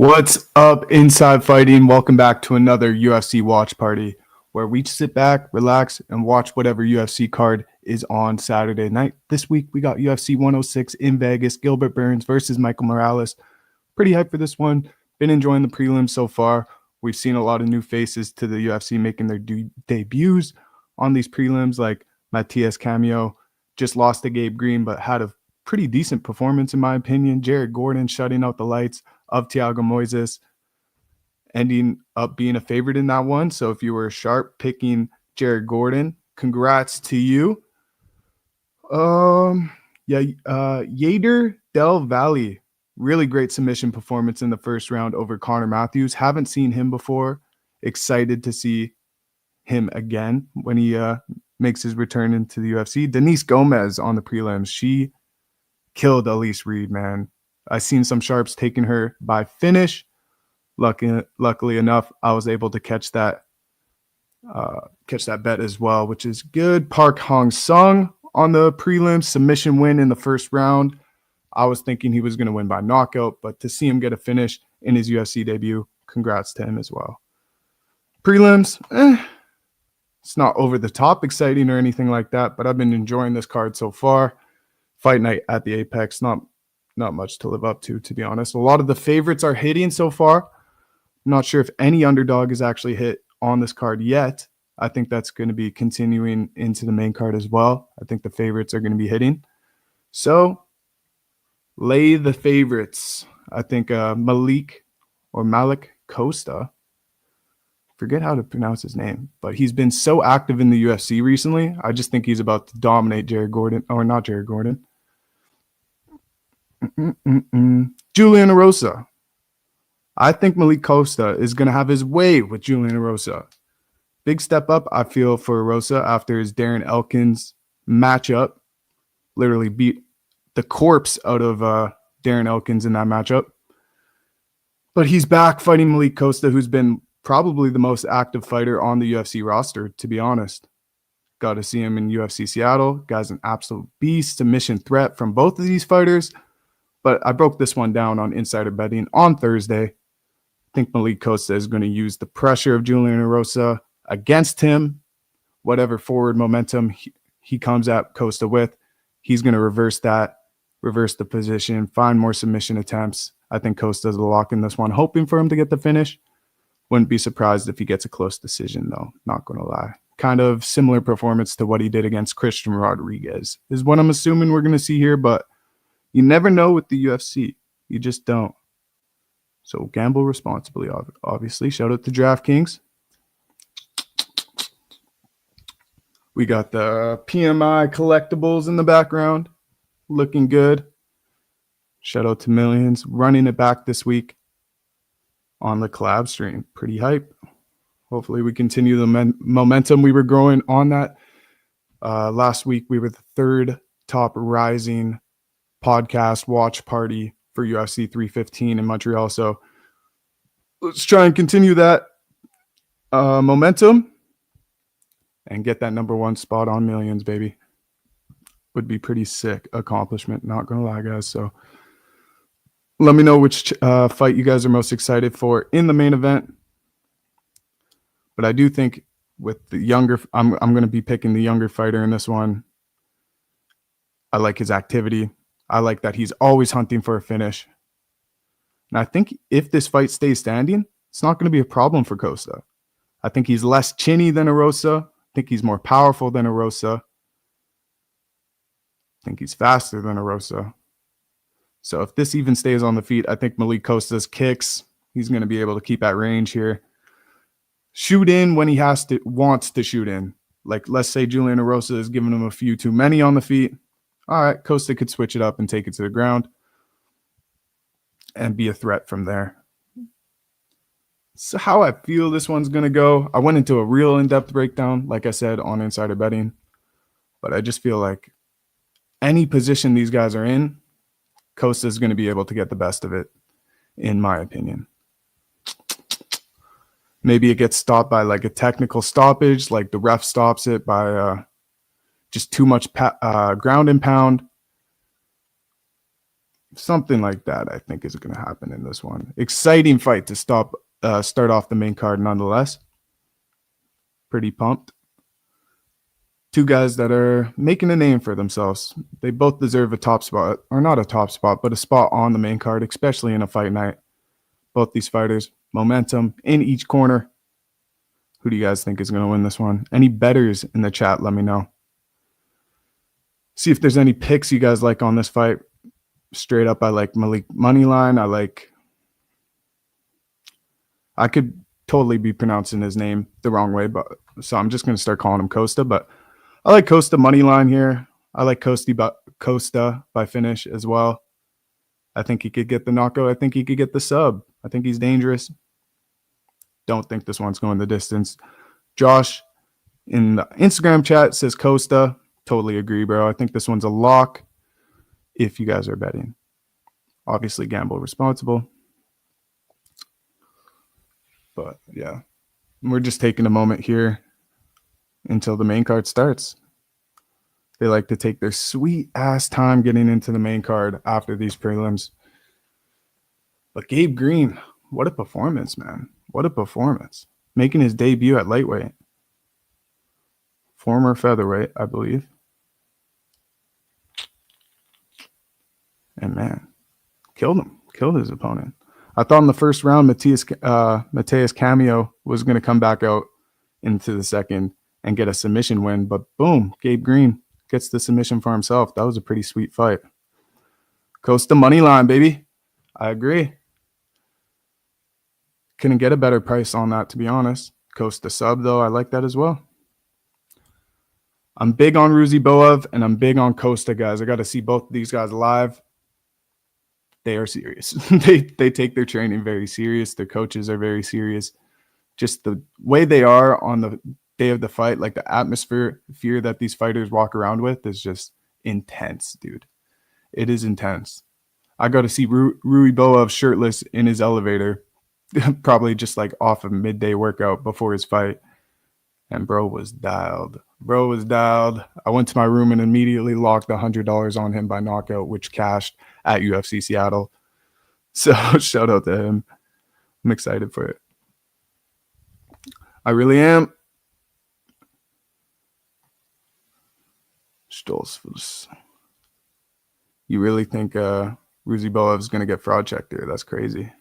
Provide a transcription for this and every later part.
What's up, Inside Fighting? Welcome back to another UFC watch party where we sit back, relax, and watch whatever UFC card is on Saturday night. This week, we got UFC 106 in Vegas, Gilbert Burns versus Michael Morales. Pretty hyped for this one. Been enjoying the prelims so far. We've seen a lot of new faces to the UFC making their debuts on these prelims, like Matthias Cameo. Just lost to Gabe Green, but had a pretty decent performance, in my opinion. Jared Gordon shutting out the lights of Thiago Moises, ending up being a favorite in that one. So if you were sharp picking Jared Gordon, congrats to you. Yader Del Valle, really great submission performance in the first round over Connor Matthews. Haven't seen him before. Excited to see him again when he makes his return into the UFC. Denise Gomez on the prelims. She killed Elise Reed, man. I've seen some sharps taking her by finish. Luckily enough, I was able to catch that bet as well, which is good. Park Hong Sung on the prelims, submission win in the first round. I was thinking he was going to win by knockout, but to see him get a finish in his UFC debut, congrats to him as well. Prelims, it's not over the top exciting or anything like that, but I've been enjoying this card so far. Fight night at the Apex, not much to live up to be honest. A lot of the favorites are hitting so far. I'm not sure if any underdog is actually hit on this card yet. I think that's going to be continuing into the main card as well. I think the favorites are going to be hitting. So lay the favorites. I think Malik Costa, forget how to pronounce his name, but he's been so active in the UFC recently. I just think he's about to dominate Jared Gordon, or not Jared Gordon. Julian Erosa. I think Malik Costa is going to have his way with Julian Erosa. Big step up, I feel, for Erosa after his Darren Elkins matchup. Literally beat the corpse out of Darren Elkins in that matchup. But he's back fighting Malik Costa, who's been probably the most active fighter on the UFC roster, to be honest. Got to see him in UFC Seattle. Guy's an absolute beast, submission threat from both of these fighters. But I broke this one down on Insider Betting on Thursday. I think Malik Costa is going to use the pressure of Julian Erosa against him. Whatever forward momentum he comes at Costa with, he's going to reverse that, reverse the position, find more submission attempts. I think Costa's a lock in this one, hoping for him to get the finish. Wouldn't be surprised if he gets a close decision, though. Not going to lie. Kind of similar performance to what he did against Christian Rodriguez is what I'm assuming we're going to see here, but you never know with the UFC. You just don't. So gamble responsibly, obviously. Shout out to DraftKings. We got the PMI collectibles in the background. Looking good. Shout out to Millions. Running it back this week on the collab stream. Pretty hype. Hopefully we continue the momentum we were growing on that. Last week we were the third top rising podcast watch party for UFC 315 in Montreal. So let's try and continue that momentum and get that number one spot on Millions, baby. Would be pretty sick accomplishment, not gonna lie, guys. So let me know which fight you guys are most excited for in the main event. But I do think with the younger, I'm going to be picking the younger fighter in this one. I like his activity. I like that he's always hunting for a finish. And I think if this fight stays standing, it's not going to be a problem for Costa. I think he's less chinny than Erosa. I think he's more powerful than Erosa. I think he's faster than Erosa. So if this even stays on the feet, I think Malik Costa's kicks, he's going to be able to keep at range here. Shoot in when he wants to shoot in. Like, let's say Julian Erosa is giving him a few too many on the feet. All right, Costa could switch it up and take it to the ground and be a threat from there. So how I feel this one's going to go, I went into a real in-depth breakdown, like I said, on Insider Betting. But I just feel like any position these guys are in, Costa is going to be able to get the best of it, in my opinion. Maybe it gets stopped by like a technical stoppage, like the ref stops it by just too much ground and pound. Something like that, I think, is going to happen in this one. Exciting fight to start off the main card, nonetheless. Pretty pumped. Two guys that are making a name for themselves. They both deserve a top spot, or not a top spot, but a spot on the main card, especially in a fight night. Both these fighters, momentum in each corner. Who do you guys think is going to win this one? Any betters in the chat, let me know. See if there's any picks you guys like on this fight. Straight up, I like Malik moneyline. I could totally be pronouncing his name the wrong way, but so I'm just going to start calling him Costa. But I like Costa moneyline here. I like Costa by finish as well. I think he could get the knockout. I think he could get the sub. I think he's dangerous. Don't think this one's going the distance. Josh in the Instagram chat says Costa. Totally agree, bro. I think this one's a lock if you guys are betting. Obviously, gamble responsible. But yeah, we're just taking a moment here until the main card starts. They like to take their sweet ass time getting into the main card after these prelims. But Gabe Green, what a performance, man. What a performance. Making his debut at lightweight. Former featherweight, I believe. And man, killed him. Killed his opponent. I thought in the first round, Mateus Cameo was going to come back out into the second and get a submission win. But boom, Gabe Green gets the submission for himself. That was a pretty sweet fight. Costa money line, baby. I agree. Couldn't get a better price on that, to be honest. Costa sub, though, I like that as well. I'm big on Ruzi Boev, and I'm big on Costa, guys. I got to see both of these guys live. They are serious. they take their training very serious. Their coaches are very serious. Just the way they are on the day of the fight, like the atmosphere fear that these fighters walk around with is just intense, dude. It is intense. I got to see Rui Boev shirtless in his elevator, probably just like off a midday workout before his fight. And bro was dialed. I went to my room and immediately locked $100 on him by knockout, which cashed at UFC Seattle. So shout out to him. I'm excited for it. I really am. Stolz. You really think Ruzi Boev is going to get fraud checked here? That's crazy.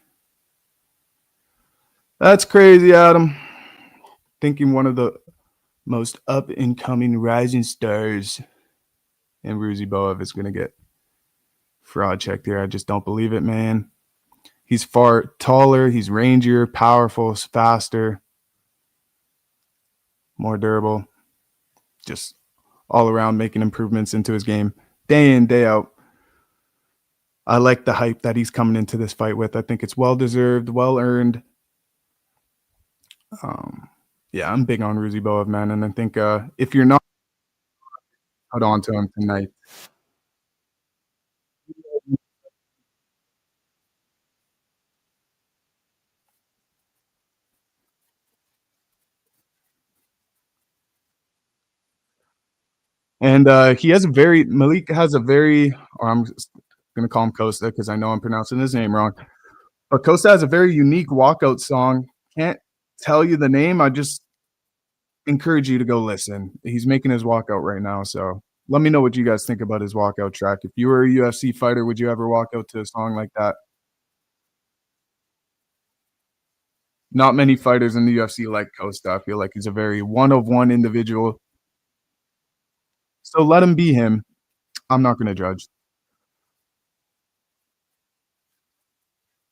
That's crazy, Adam. Thinking one of the most up-and-coming rising stars in Ruzi Boev is going to get fraud checked here. I just don't believe it, man. He's far taller. He's rangier, powerful, faster, more durable. Just all around making improvements into his game day in, day out. I like the hype that he's coming into this fight with. I think it's well-deserved, well-earned. Yeah, I'm big on Ruzi Boev, man. And I think if you're not, hold on to him tonight. And he has a very, Malik has a very, or I'm going to call him Costa because I know I'm pronouncing his name wrong. But Costa has a very unique walkout song. Can't tell you the name. I just encourage you to go listen. He's making his walkout right now. So let me know what you guys think about his walkout track. If you were a UFC fighter, would you ever walk out to a song like that? Not many fighters in the UFC like Costa. I feel like he's a very one-of-one individual. So let him be him. I'm not going to judge.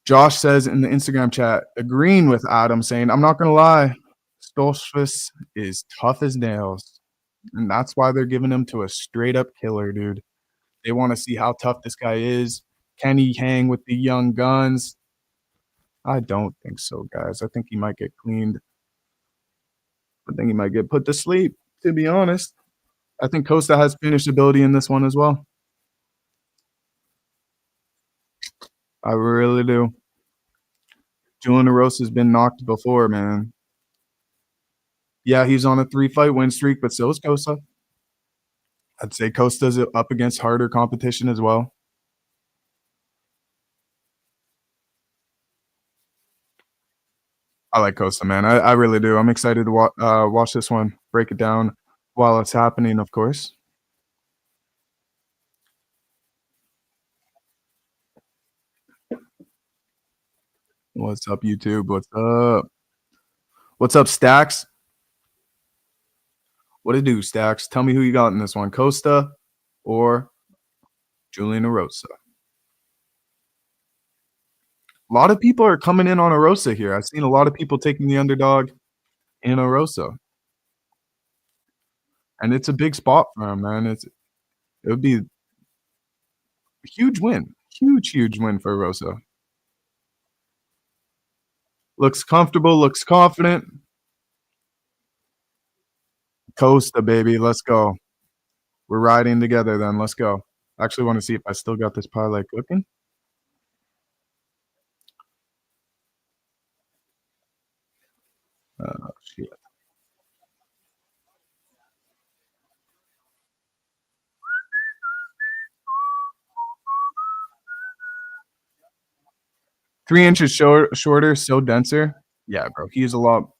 Josh says in the Instagram chat, agreeing with Adam, saying, I'm not going to lie, Stoltzfus is tough as nails. And that's why they're giving him to a straight-up killer, dude. They want to see how tough this guy is. Can he hang with the young guns? I don't think so, guys. I think he might get cleaned. I think he might get put to sleep, to be honest. I think Costa has finish ability in this one as well. I really do. Julian Erosa has been knocked before, man. Yeah, he's on a 3-fight win streak, but so is Costa. I'd say Costa's up against harder competition as well. I like Costa, man. I really do. I'm excited to watch this one, break it down while it's happening, of course. What's up, YouTube? What's up? What's up, Stacks? What it do, Stacks? Tell me who you got in this one, Costa or Julian Erosa? A lot of people are coming in on Erosa here. I've seen a lot of people taking the underdog in Erosa, and it's a big spot for him, man. It would be a huge win, huge win for Erosa. Looks comfortable, looks confident. Costa, baby, let's go. We're riding together then. Let's go. I actually want to see if I still got this parlay cooking. Shit. 3 inches shorter, so denser. Yeah, bro. He is a lot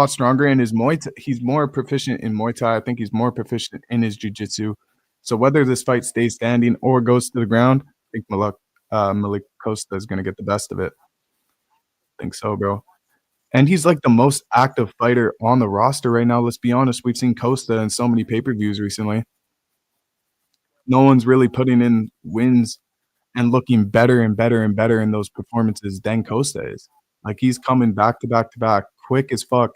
stronger in his Muay Thai. He's more proficient in Muay Thai. I think he's more proficient in his jiu-jitsu. So whether this fight stays standing or goes to the ground, I think Malik Costa is gonna get the best of it. I think so, bro. And he's like the most active fighter on the roster right now. Let's be honest. We've seen Costa in so many pay-per-views recently. No one's really putting in wins and looking better and better and better in those performances than Costa is. Like he's coming back to back to back, quick as fuck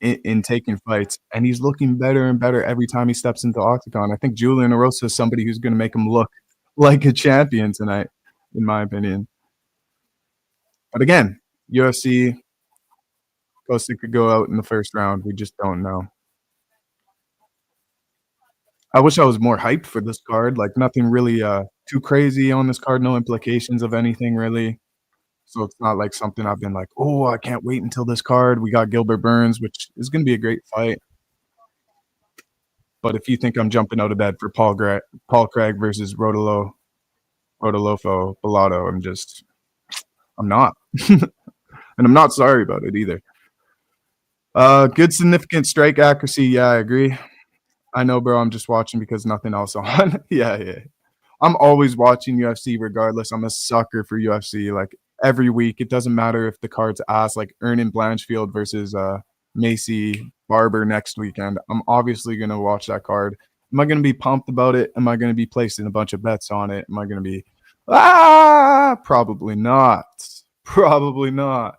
in taking fights, and he's looking better and better every time he steps into the octagon. I think Julian Erosa is somebody who's going to make him look like a champion tonight, in my opinion. But again, UFC Costa could go out in the first round. We just don't know. I wish I was more hyped for this card. Like nothing really too crazy on this card. No implications of anything really. So it's not like something I've been like, oh, I can't wait until this card. We got Gilbert Burns, which is going to be a great fight. But if you think I'm jumping out of bed for Paul Craig versus Rodolfo Bellato, I'm not. And I'm not sorry about it either. Good significant strike accuracy. Yeah, I agree. I know, bro. I'm just watching because nothing else on. Yeah. I'm always watching UFC regardless. I'm a sucker for UFC. Like every week, it doesn't matter if the card's ass, like Ernan Blanchfield versus Macy Barber next weekend. I'm obviously gonna watch that card. Am I gonna be pumped about it? Am I gonna be placing a bunch of bets on it? Am I gonna be probably not. Probably not.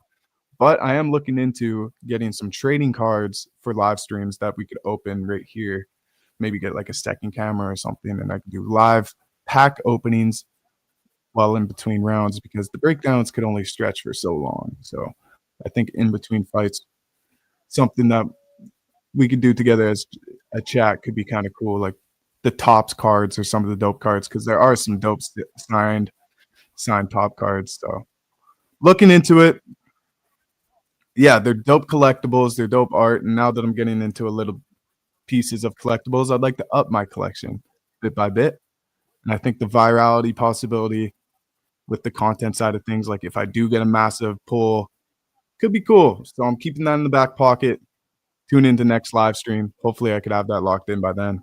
But I am looking into getting some trading cards for live streams that we could open right here. Maybe get like a second camera or something, and I could do live pack openings while in between rounds because the breakdowns could only stretch for so long. So I think in between fights, something that we could do together as a chat could be kind of cool, like the tops cards or some of the dope cards, because there are some dope signed top cards. So looking into it, yeah, they're dope collectibles, they're dope art, and now that I'm getting into a little pieces of collectibles, I'd like to up my collection bit by bit. And I think the virality possibility with the content side of things, like if I do get a massive pull, could be cool. So I'm keeping that in the back pocket. Tune into next live stream. Hopefully I could have that locked in by then.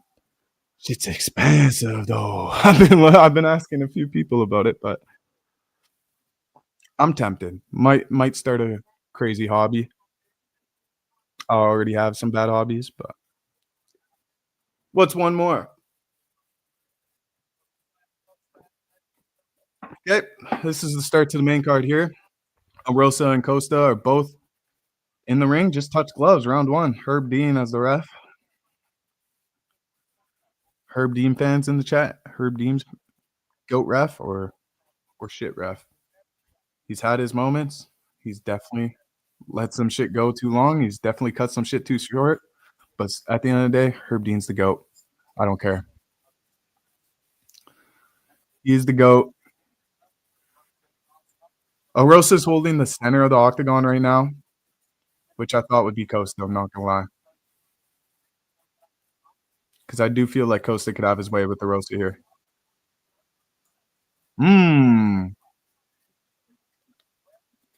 Shit's expensive though. I've been asking a few people about it, but I'm tempted. Might start a crazy hobby. I already have some bad hobbies, but what's one more? Okay, this is the start to the main card here. Rosa and Costa are both in the ring. Just touch gloves. Round one. Herb Dean as the ref. Herb Dean fans in the chat. Herb Dean's goat ref or shit ref. He's had his moments. He's definitely let some shit go too long. He's definitely cut some shit too short. But at the end of the day, Herb Dean's the goat. I don't care. He's the goat. Rosa's holding the center of the octagon right now, which I thought would be Costa. I'm not gonna lie, because I do feel like Costa could have his way with the Rosa here.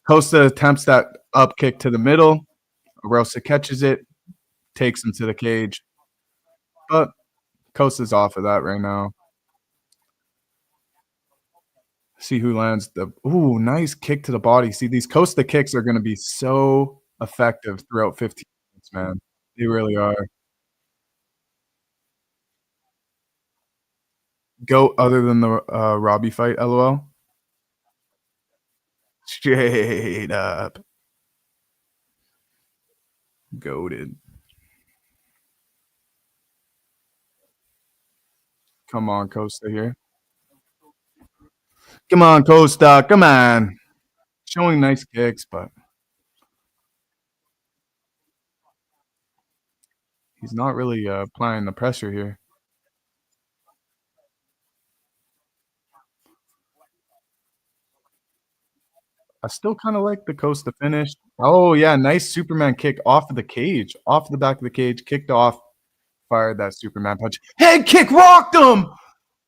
Costa attempts that Up kick to the middle. Rosa catches it, takes him to the cage. But Costa's off of that right now. See who lands the ooh, nice kick to the body. See, these Costa kicks are gonna be so effective throughout 15 minutes, man. They really are. GOAT other than the, Robbie fight, LOL? Straight up. Goated. Come on, Costa here. Come on, Costa, come on. Showing nice kicks, but he's not really, applying the pressure here. I still kinda like the Costa finish. Oh, yeah, nice Superman kick off of the cage, off the back of the cage, kicked off, fired that Superman punch. Head kick rocked him!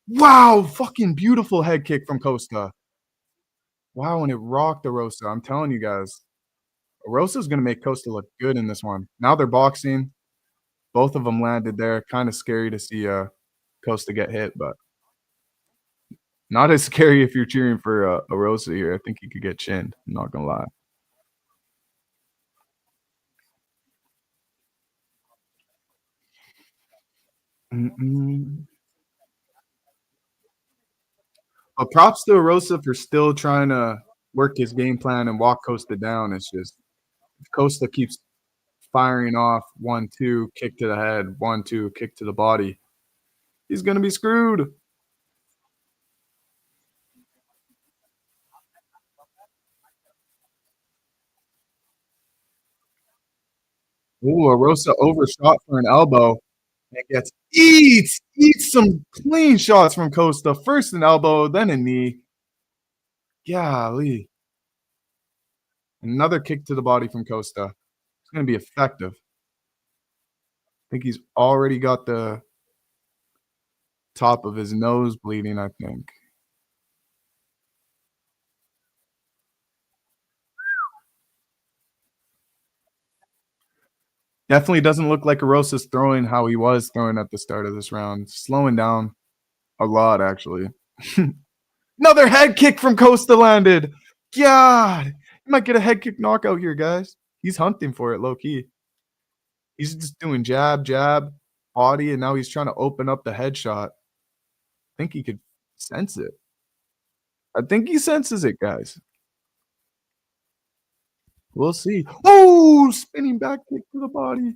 Wow, fucking beautiful head kick from Costa. Wow, and it rocked Erosa. I'm telling you guys, Erosa's gonna make Costa look good in this one. Now they're boxing. Both of them landed there. Kinda scary to see, Costa get hit, but not as scary if you're cheering for, Erosa here. I think he could get chinned, I'm not gonna lie. Mm-mm. But props to Erosa for still trying to work his game plan and walk Costa down. It's just if Costa keeps firing off 1-2, kick to the head, 1-2, kick to the body, he's gonna be screwed. Ooh, Erosa overshot for an elbow and eats some clean shots from Costa. First an elbow, then a knee. Golly. Another kick to the body from Costa. It's gonna be effective. I think he's already got the top of his nose bleeding, I think. Definitely doesn't look like Erosa's throwing how he was throwing at the start of this round. Slowing down a lot, actually. Another head kick from Costa landed. God, he might get a head kick knockout here, guys. He's hunting for it low key. He's just doing jab, jab, body, and now he's trying to open up the headshot. I think he could sense it. I think he senses it, guys. We'll see. Oh, spinning back kick to the body.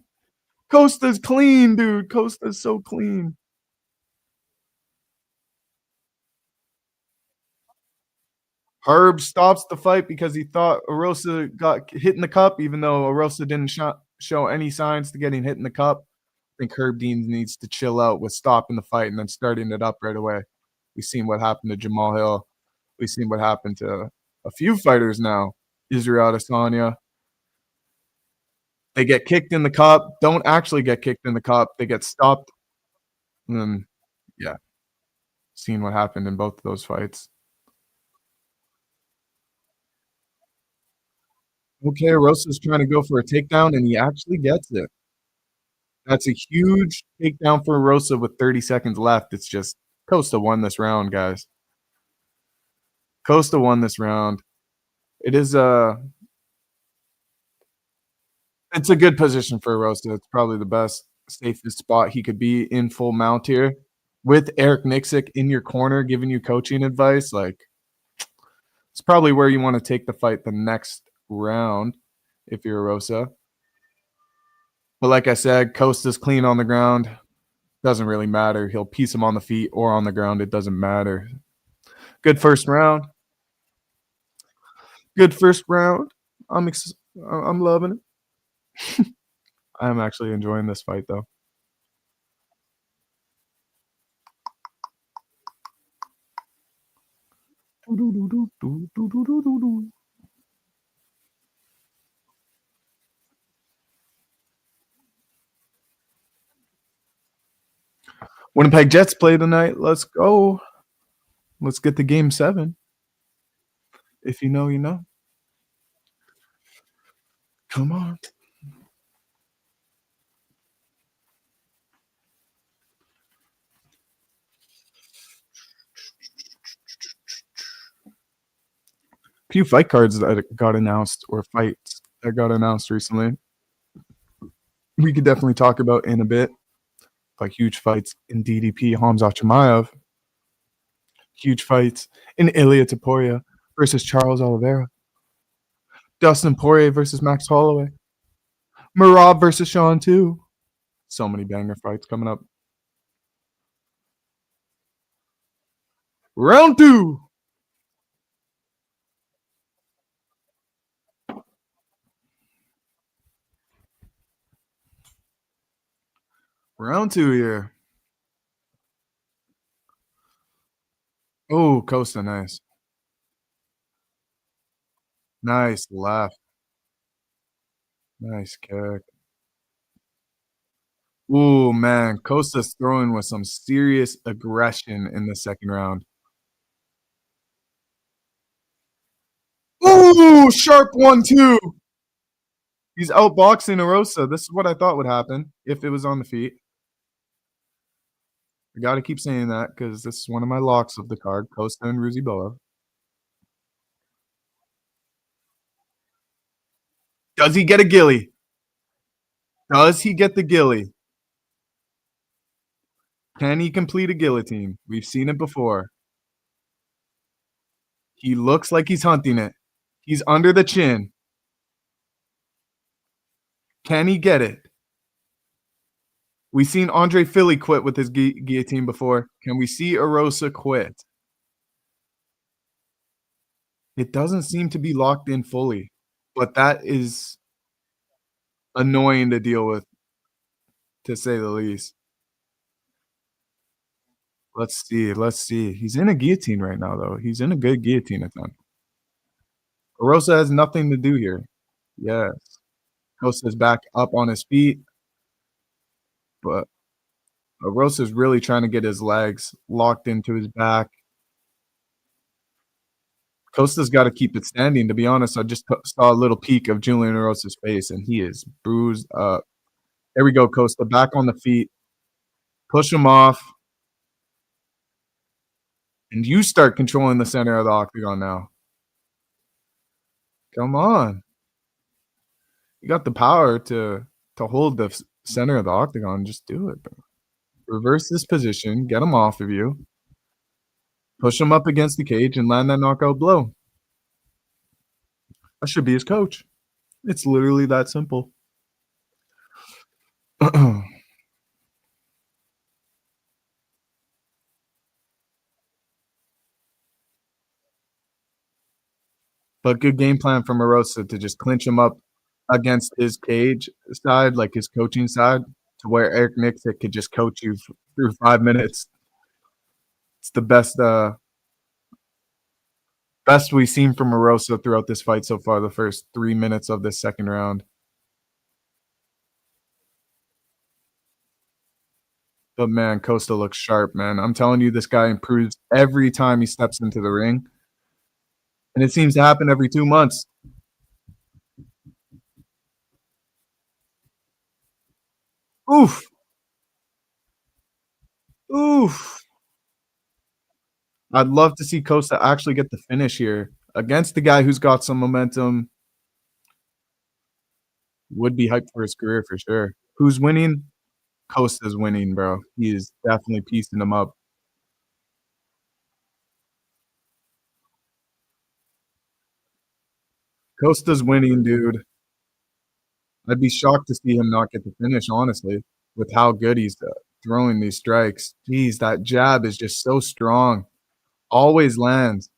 Costa's clean, dude. Costa's so clean. Herb stops the fight because he thought Erosa got hit in the cup, even though Erosa didn't show any signs to getting hit in the cup. I think Herb Dean needs to chill out with stopping the fight and then starting it up right away. We've seen what happened to Jamal Hill. We've seen what happened to a few fighters now. Israel Adesanya. They get kicked in the cup, don't actually get kicked in the cup. They get stopped. And then, yeah, seen what happened in both of those fights. Okay, Rosa's trying to go for a takedown, and he actually gets it. That's a huge takedown for Rosa with 30 seconds left. It's just Costa won this round, guys. Costa won this round. It is it's a good position for Rosa. It's probably the best, safest spot he could be in full mount here. With Eric Nixick in your corner giving you coaching advice, like it's probably where you want to take the fight the next round if you're Rosa. But like I said, Costa's clean on the ground. Doesn't really matter. He'll piece him on the feet or on the ground. It doesn't matter. Good first round. Good first round. I'm loving it. I'm actually enjoying this fight though. Winnipeg Jets play tonight. Let's go. Let's get the game 7. If you know, you know. Come on. Few fight cards that got announced or fights that got announced recently. We could definitely talk about in a bit, like huge fights in DDP, Hamza Chimaev, huge fights in Ilia Topuria versus Charles Oliveira, Dustin Poirier versus Max Holloway, Marab versus Sean too. So many banger fights coming up. Round two. Round two here. Oh, Costa, nice. Nice left. Nice kick. Ooh, man. Costa's throwing with some serious aggression in the second round. Ooh, sharp 1-2. He's outboxing Erosa. This is what I thought would happen if it was on the feet. I got to keep saying that because this is one of my locks of the card, Costa and Ruziboa. Does he get a gilly? Does he get the gilly? Can he complete a guillotine? We've seen it before. He looks like he's hunting it. He's under the chin. Can he get it? We've seen Andre Philly quit with his guillotine before. Can we see Erosa quit? It doesn't seem to be locked in fully, but that is annoying to deal with, to say the least. Let's see. Let's see. He's in a guillotine right now, though. He's in a good guillotine attempt. Erosa has nothing to do here. Yes. Costa's back up on his feet, but Erosa's really trying to get his legs locked into his back. Costa's got to keep it standing. To be honest, I just saw a little peek of Julian Erosa's face, and he is bruised up. There we go, Costa. Back on the feet. Push him off. And you start controlling the center of the octagon now. Come on. You got the power to hold the center of the octagon. Just do it, bro. Reverse this position. Get him off of you. Push him up against the cage and land that knockout blow. I should be his coach. It's literally that simple. But good game plan from Erosa to just clinch him up against his cage side, like his coaching side, to where Eric Nixick could just coach you through 5 minutes. It's the best we've seen from Erosa throughout this fight so far, the first 3 minutes of this second round. But, man, Costa looks sharp, man. I'm telling you, this guy improves every time he steps into the ring. And it seems to happen every 2 months. Oof. Oof. I'd love to see Costa actually get the finish here against the guy who's got some momentum. Would be hyped for his career for sure. Who's winning? Costa's winning, bro. He is definitely piecing them up. Costa's winning, dude. I'd be shocked to see him not get the finish, honestly, with how good he's throwing these strikes. Jeez, that jab is just so strong. Always lands.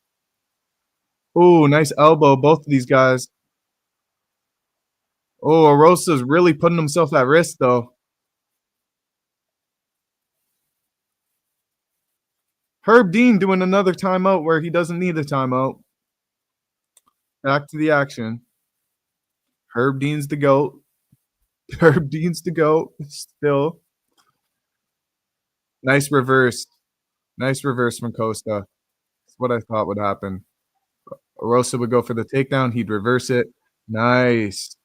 Ooh, nice elbow. Both of these guys. Oh, Arosa's really putting himself at risk, though. Herb Dean doing another timeout where he doesn't need a timeout. Back to the action. Herb Dean's the GOAT. Herb Dean's the GOAT still. Nice reverse. Nice reverse from Costa. That's what I thought would happen. Erosa would go for the takedown. He'd reverse it. Nice.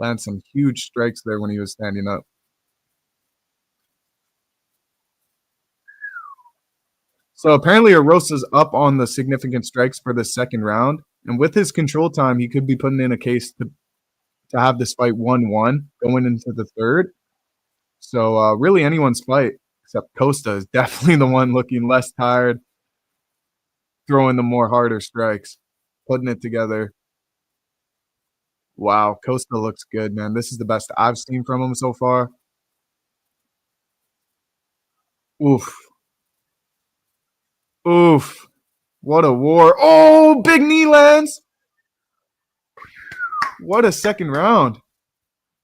Lands some huge strikes there when he was standing up. So apparently Arosa's up on the significant strikes for the second round. And with his control time, he could be putting in a case to have this fight 1-1 going into the third. So really anyone's fight, except Costa is definitely the one looking less tired, throwing the more harder strikes, putting it together. Wow, Costa looks good, man. This is the best I've seen from him so far. Oof. Oof. What a war. Oh, big knee lands. What a second round.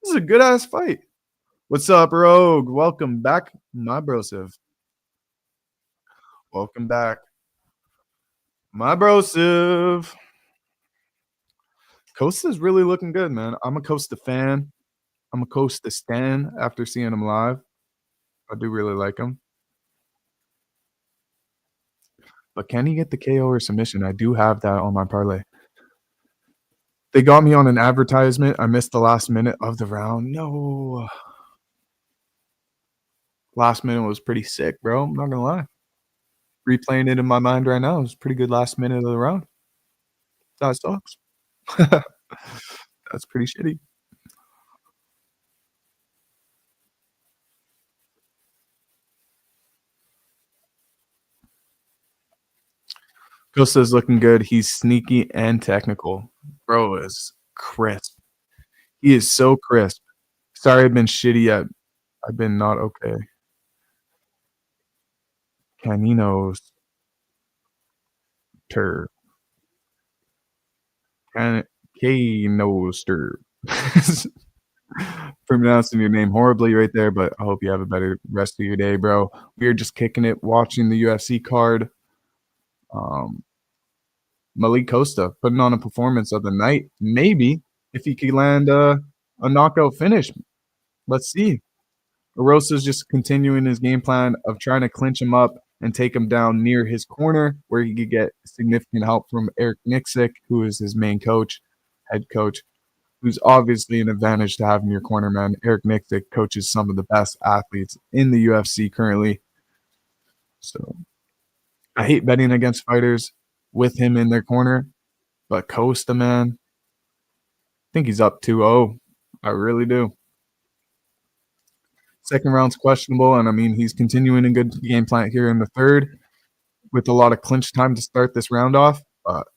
This is a good ass fight. What's up, Rogue? Welcome back, my brosive. Welcome back, my brosive. Costa's really looking good, man. I'm a Costa fan. I'm a Costa stan after seeing him live. I do really like him. But can he get the KO or submission? I do have that on my parlay. They got me on an advertisement. I missed the last minute of the round. No. Last minute was pretty sick, bro. I'm not gonna lie. Replaying it in my mind right now. It was pretty good last minute of the round. That sucks. That's pretty shitty. Costa's looking good. He's sneaky and technical. Bro is crisp. He is so crisp. Sorry I've been shitty at I've been not okay. Caninos. Tur. Canoster. Pronouncing your name horribly right there, but I hope you have a better rest of your day, bro. We are just kicking it, watching the UFC card. Malik Costa putting on a performance of the night. Maybe if he could land a knockout finish. Let's see. Arosa's just continuing his game plan of trying to clinch him up and take him down near his corner where he could get significant help from Eric Nixick, who is his main coach, head coach, who's obviously an advantage to have in your corner, man. Eric Nixick coaches some of the best athletes in the UFC currently. So I hate betting against fighters with him in their corner, but Costa, man, I think he's up 2-0. I really do. Second round's questionable, and I mean, he's continuing a good game plan here in the third with a lot of clinch time to start this round off. But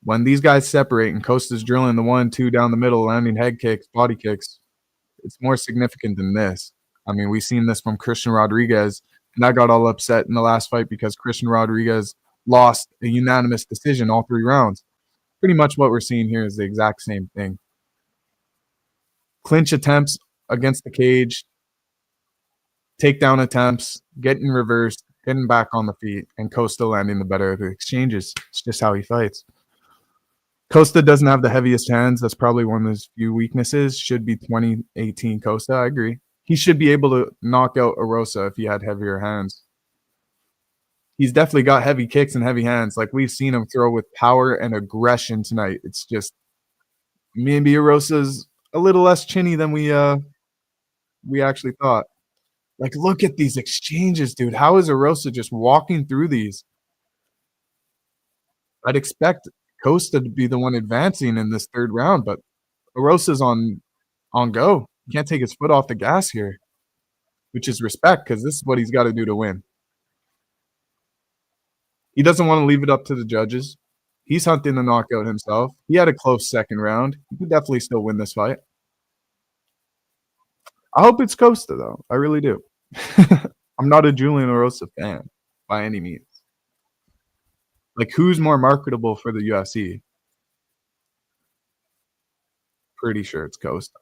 when these guys separate and Costa's drilling the 1-2 down the middle, landing head kicks, body kicks, it's more significant than this. I mean, we've seen this from Christian Rodriguez, and I got all upset in the last fight because Christian Rodriguez lost a unanimous decision all 3 rounds. Pretty much what we're seeing here is the exact same thing. Clinch attempts against the cage, takedown attempts, getting reversed, getting back on the feet, and Costa landing the better of the exchanges. It's just how he fights. Costa doesn't have the heaviest hands. That's probably one of his few weaknesses. Should be 2018 Costa. I agree. He should be able to knock out Arosa if he had heavier hands. He's definitely got heavy kicks and heavy hands. Like we've seen him throw with power and aggression tonight. It's just maybe Arosa's a little less chinny than we actually thought. Like, look at these exchanges, dude. How is Arosa just walking through these? I'd expect Costa to be the one advancing in this third round, but Arosa's on go. He can't take his foot off the gas here, which is respect because this is what he's got to do to win. He doesn't want to leave it up to the judges. He's hunting the knockout himself. He had a close second round. He could definitely still win this fight. I hope it's Costa, though. I really do. I'm not a Julian Arosa fan by any means. Like, who's more marketable for the UFC? Pretty sure it's Costa.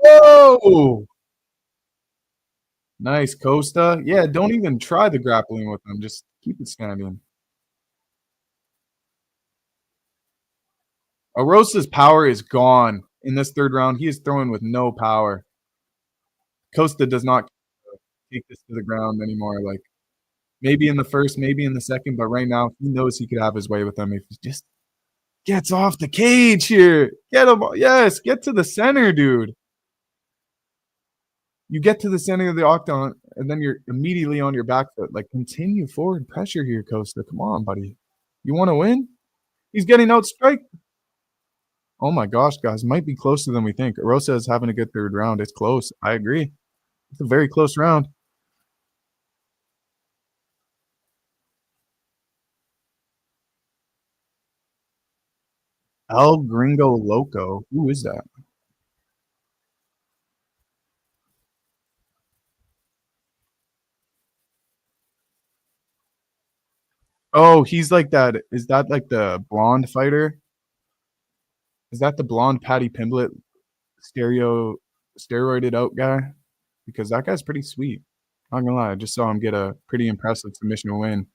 Whoa! Nice, Costa. Yeah, don't even try the grappling with him. Just keep it standing. Arosa's power is gone in this third round. He is throwing with no power. Costa does not take this to the ground anymore. Like, Maybe in the first, maybe in the second, but right now he knows he could have his way with them if he just gets off the cage here. Get him, yes, get to the center, dude. You get to the center of the octagon, and then you're immediately on your back foot. Like, continue forward pressure here, Costa. Come on, buddy. You wanna win? He's getting outstriked. Oh my gosh, guys, might be closer than we think. Rosa is having a good third round. It's close. I agree. It's a very close round. El Gringo Loco. Who is that? Oh, he's like that. Is that like the blonde fighter? Is that the blonde Patty Pimblett stereo steroided out guy? Because that guy's pretty sweet. Not gonna lie, I just saw him get a pretty impressive submission win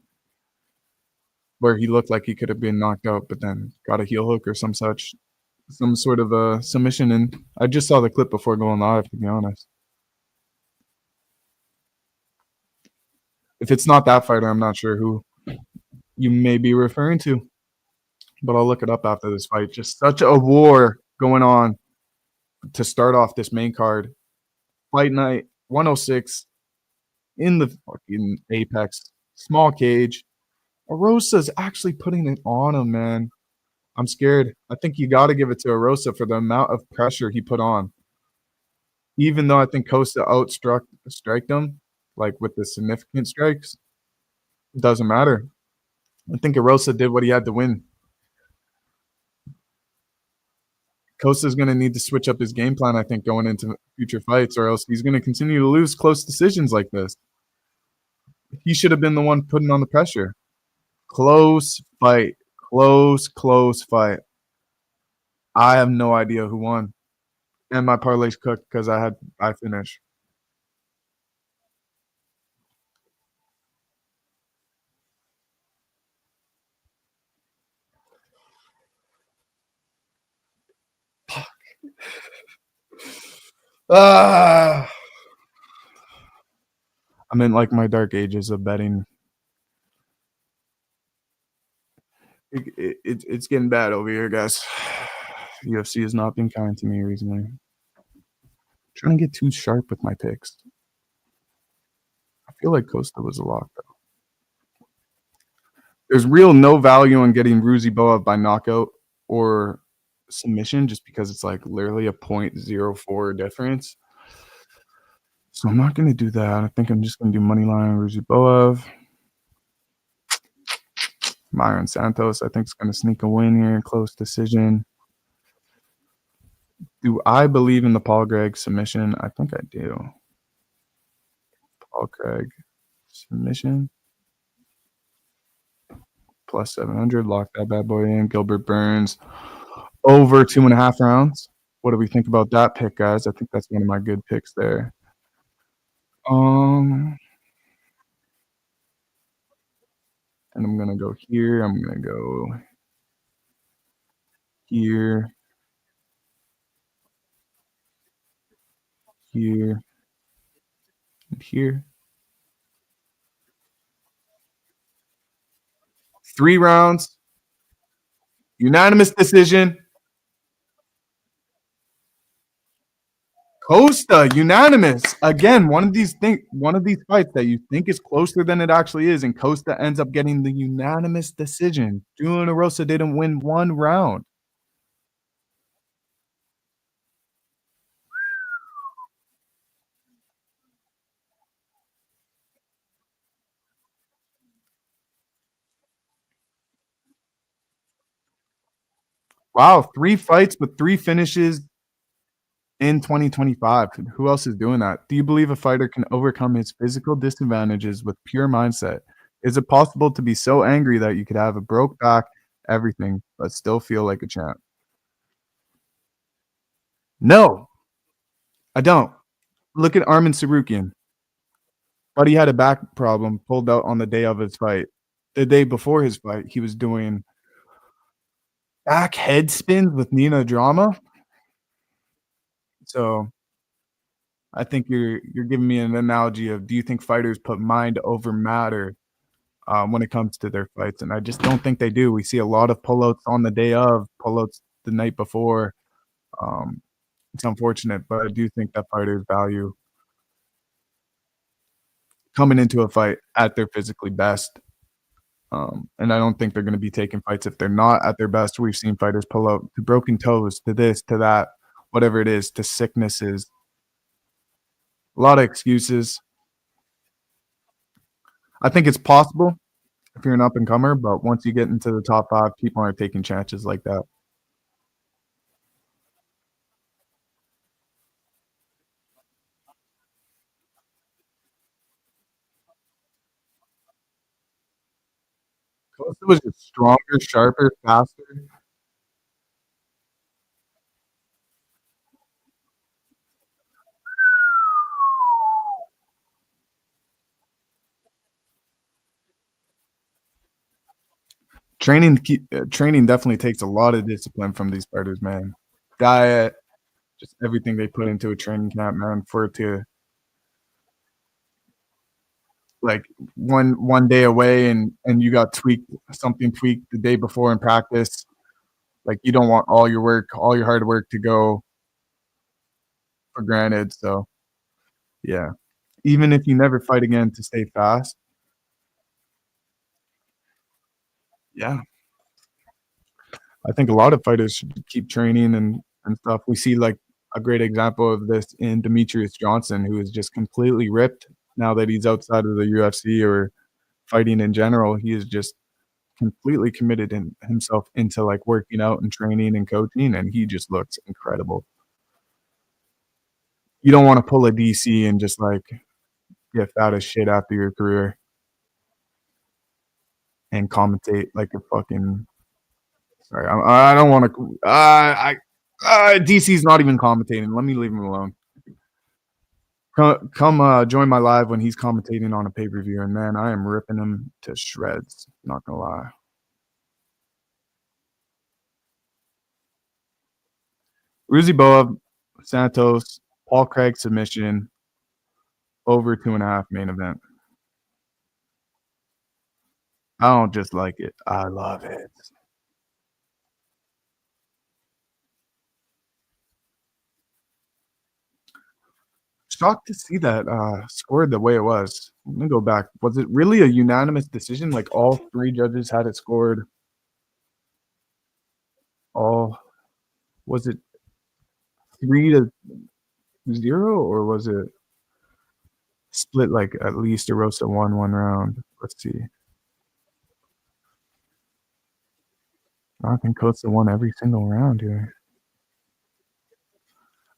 where he looked like he could have been knocked out, but then got a heel hook or some sort of a submission. And I just saw the clip before going live, to be honest. If it's not that fighter, I'm not sure who you may be referring to, but I'll look it up after this fight. Just such a war going on to start off this main card. Fight night 106 in the fucking Apex. Small cage. Arosa's actually putting it on him, man. I'm scared. I think you got to give it to Arosa for the amount of pressure he put on. Even though I think Costa striked him, like with the significant strikes, it doesn't matter. I think Arosa did what he had to win. Costa's going to need to switch up his game plan, I think, going into future fights, or else he's going to continue to lose close decisions like this. He should have been the one putting on the pressure. Close fight. Close fight. I have no idea who won. And my parlay's cooked because I finished. Ah, I'm in like my dark ages of betting. It's getting bad over here, guys. UFC has not been kind to me recently. Trying to get too sharp with my picks. I feel like Costa was a lock though. There's real no value in getting Ruzi Boa by knockout or submission just because it's like literally a .04 difference. So I'm not going to do that. I think I'm just going to do moneyline Ruzi Boev. Myron Santos, I think, is going to sneak a win here. Close decision. Do I believe in the Paul Craig submission? I think I do. Paul Craig submission. Plus 700. Lock that bad boy in. Gilbert Burns over 2.5 rounds. What do we think about that pick, guys? I think that's one of my good picks there. And I'm going to go here. I'm going to go here. Here. And here. 3 rounds. Unanimous decision. Costa, unanimous. Again, one of these fights that you think is closer than it actually is, and Costa ends up getting the unanimous decision. Julian Erosa didn't win 1 round. Wow, 3 fights with 3 finishes in 2025. Who else is doing that? Do you believe a fighter can overcome his physical disadvantages with pure mindset? Is it possible to be so angry that you could have a broke back, everything, but still feel like a champ? No, I don't. Look at Armin Sarukian. But he had a back problem, pulled out on the day of his fight. The day before his fight, he was doing back head spins with Nina Drama. So I think you're giving me an analogy of, do you think fighters put mind over matter? when it comes to their fights, and I just don't think they do. We see a lot of pullouts on the day of, pullouts the night before. Um, it's unfortunate, but I do think that fighters value coming into a fight at their physically best. And I don't think they're going to be taking fights if they're not at their best. We've seen fighters pull up to broken toes, to this, to that, whatever it is, to sicknesses. A lot of excuses. I think it's possible if you're an up and comer, but once you get into the top five, people aren't taking chances like that. Costa was just stronger, sharper, faster. Training definitely takes a lot of discipline from these fighters, man. Diet, just everything they put into a training camp, man, for it to like one day away and you got tweaked the day before in practice. Like you don't want all your work, all your hard work to go for granted. So yeah. Even if you never fight again to stay fast, yeah. I think a lot of fighters should keep training and stuff. We see like a great example of this in Demetrius Johnson, who is just completely ripped now that he's outside of the UFC or fighting in general. He is just completely committed in himself into like working out and training and coaching, and he just looks incredible. You don't want to pull a DC and just like get fat as shit after your career and commentate like a fucking. Sorry, I don't want to. DC's not even commentating. Let me leave him alone. Come join my live when he's commentating on a pay per view, and man, I am ripping him to shreds. Not gonna lie. Ruzy Boa, Santos, Paul Craig submission, over 2.5 main event. I don't just like it. I love it. Shocked to see that scored the way it was. Let me go back. Was it really a unanimous decision? Like all three judges had it scored. All was it 3-0 or was it split like at least Erosa won one round? Let's see. I think Costa won every single round here.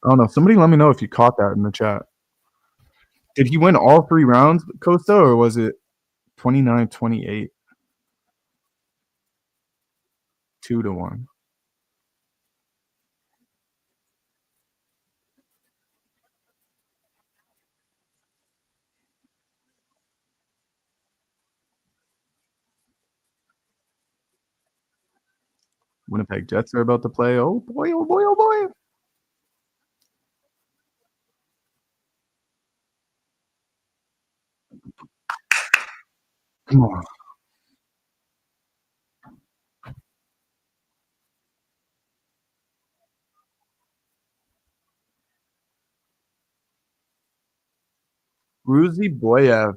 I don't know. Somebody let me know if you caught that in the chat. Did he win all three rounds, Costa, or was it 29-28, 2-1? Winnipeg Jets are about to play. Oh boy, oh boy, oh boy. Come on. Ruzy Boyev.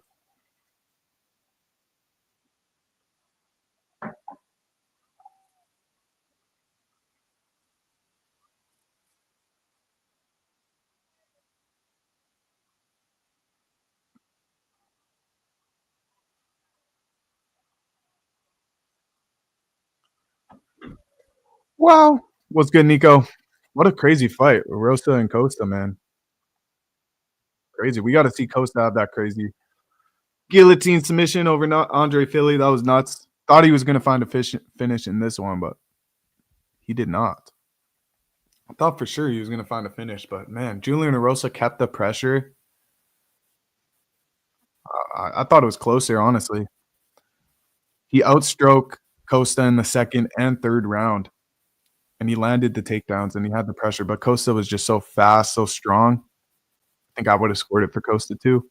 Wow. What's good, Nico? What a crazy fight. Rosa and Costa, man. Crazy. We got to see Costa have that crazy guillotine submission over Andre Philly. That was nuts. Thought he was going to find a finish in this one, but he did not. I thought for sure he was going to find a finish, but man, Julian Erosa kept the pressure. I thought it was closer, honestly. He outstroked Costa in the second and third round, and he landed the takedowns and he had the pressure. But Costa was just so fast, so strong. I think I would have scored it for Costa too.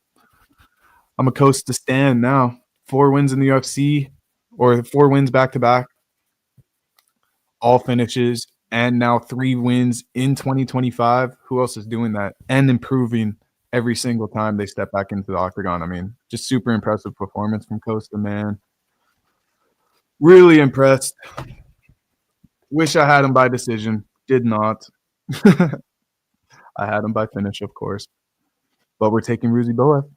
I'm a Costa stan now. 4 wins in the UFC, or 4 wins back to back, all finishes, and now 3 wins in 2025. Who else is doing that and improving every single time they step back into the octagon? I mean, just super impressive performance from Costa, man. Really impressed. Wish I had him by decision. Did not. I had him by finish, of course. But we're taking Ruzy Boev.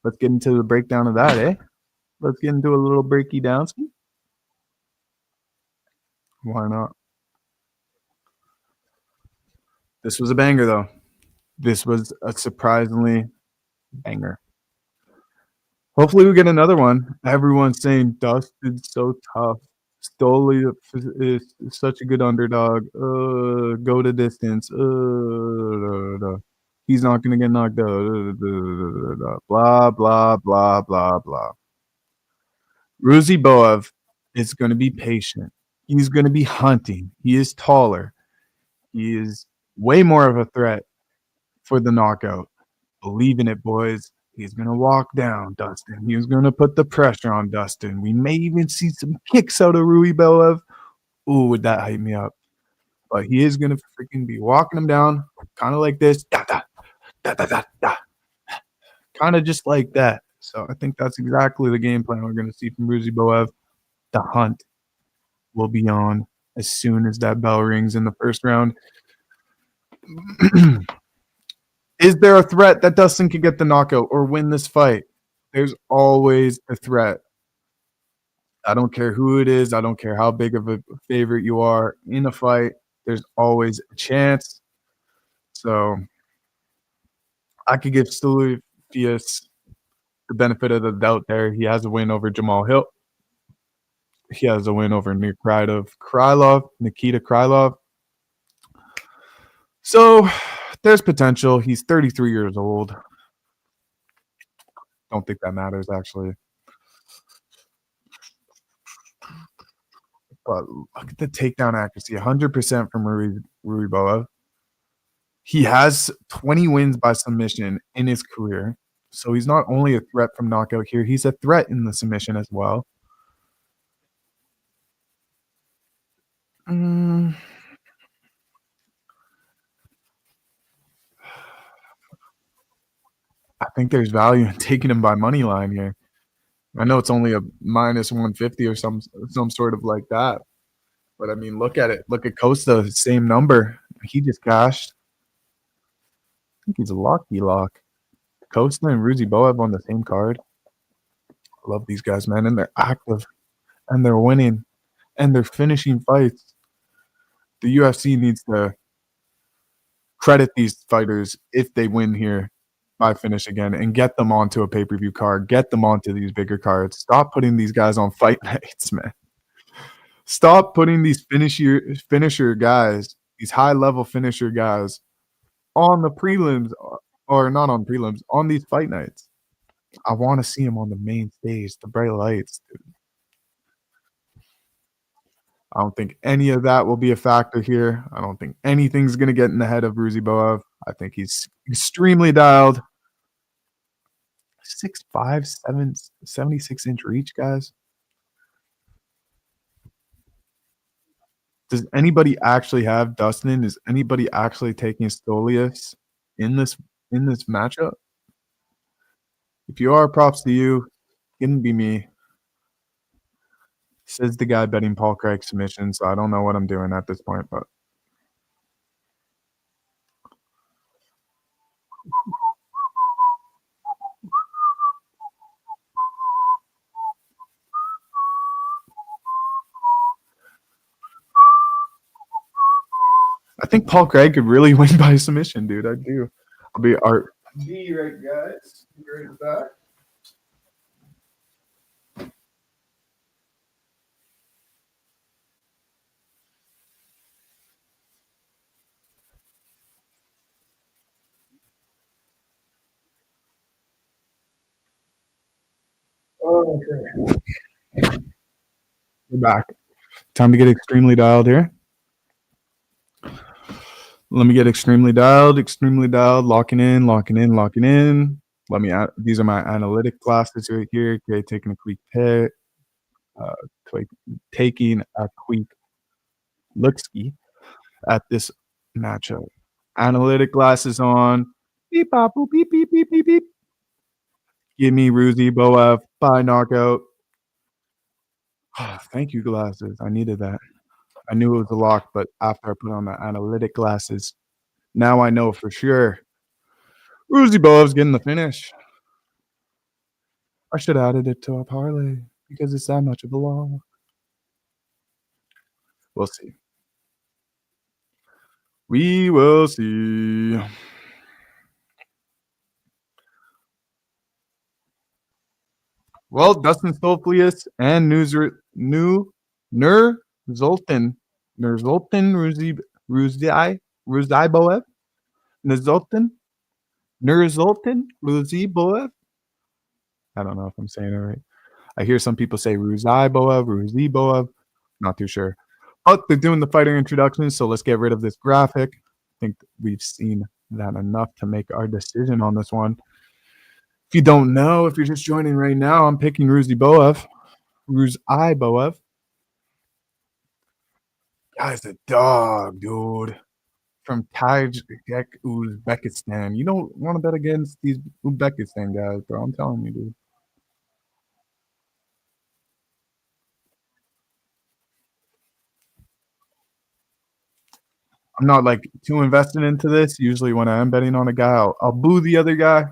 Let's get into the breakdown of that, eh? Let's get into a little breaky down. Why not? This was a banger, though. This was a surprisingly banger. Hopefully we get another one. Everyone's saying Dustin's so tough. Stoli is such a good underdog. Go to distance. He's not going to get knocked out. Blah, blah, blah, blah, blah. Ruzy Boev is going to be patient. He's going to be hunting. He is taller. He is way more of a threat for the knockout. Believe in it, boys. He's going to walk down Dustin. He's going to put the pressure on Dustin. We may even see some kicks out of Ruzy Boev. Ooh, would that hype me up? But he is going to freaking be walking him down, kind of like this. Da, da, da, da, da, da. Kind of just like that. So I think that's exactly the game plan we're going to see from Ruzy Boev. The hunt will be on as soon as that bell rings in the first round. Is there a threat that Dustin could get the knockout or win this fight? There's always a threat. I don't care who it is. I don't care how big of a favorite you are in a fight. There's always a chance. So I could give Stilifius the benefit of the doubt there. He has a win over Jamal Hill. He has a win over Nikita Krylov. So there's potential. He's 33 years old. Don't think that matters, actually. But look at the takedown accuracy, 100% from Ruzy Boev. He has 20 wins by submission in his career. So he's not only a threat from knockout here, he's a threat in the submission as well. I think there's value in taking him by money line here. I know it's only a minus 150 or some sort of like that. But, I mean, look at it. Look at Costa, same number. He just cashed. I think he's a lucky lock. Costa and Ruzy Boev on the same card. I love these guys, man. And they're active. And they're winning. And they're finishing fights. The UFC needs to credit these fighters if they win here by finish again and get them onto a pay-per-view card. Get them onto these bigger cards. Stop putting these guys on fight nights, man. Stop putting these finisher guys, these high-level finisher guys, on the prelims, or not on prelims, on these fight nights. I want to see them on the main stage, the bright lights, dude. I don't think any of that will be a factor here. I don't think anything's going to get in the head of Ruzy Boev. I think he's extremely dialed. 6'5", 76-inch reach, guys. Does anybody actually have Dustin? Is anybody actually taking Stolius in this matchup? If you are, props to you. It couldn't be me. Says the guy betting Paul Craig submission, so I don't know what I'm doing at this point, but I think Paul Craig could really win by submission, dude. I do. I'll be right, guys. Be right back. Okay. We're back. Time to get extremely dialed here. Let me get extremely dialed, locking in. Let me out. These are my analytic glasses right here. Okay, taking a quick pick, uh, quick, taking a quick look-ski at this matchup. Analytic glasses on. Beep, bop, boop, beep, beep, beep, beep, beep. Give me Ruzi Boev by knockout. Thank you, glasses. I needed that. I knew it was a lock, but after I put on the analytic glasses, now I know for sure Ruzi Boev's getting the finish. I should have added it to a parlay because it's that much of a lock. We'll see. We will see. Well, Dustin Stolflius and Nur Zoltan Ruziboev Nuzoltan Nurzoltan Ruziboev. I don't know if I'm saying it right. I hear some people say Ruziboev. Not too sure. But they're doing the fighter introductions, so let's get rid of this graphic. I think we've seen that enough to make our decision on this one. If you don't know, if you're just joining right now, I'm picking Ruziboev. Guy's a dog, dude. From Tajik, Uzbekistan. You don't want to bet against these Uzbekistan guys, bro. I'm telling you, dude. I'm not like too invested into this. Usually, when I am betting on a guy, I'll boo the other guy.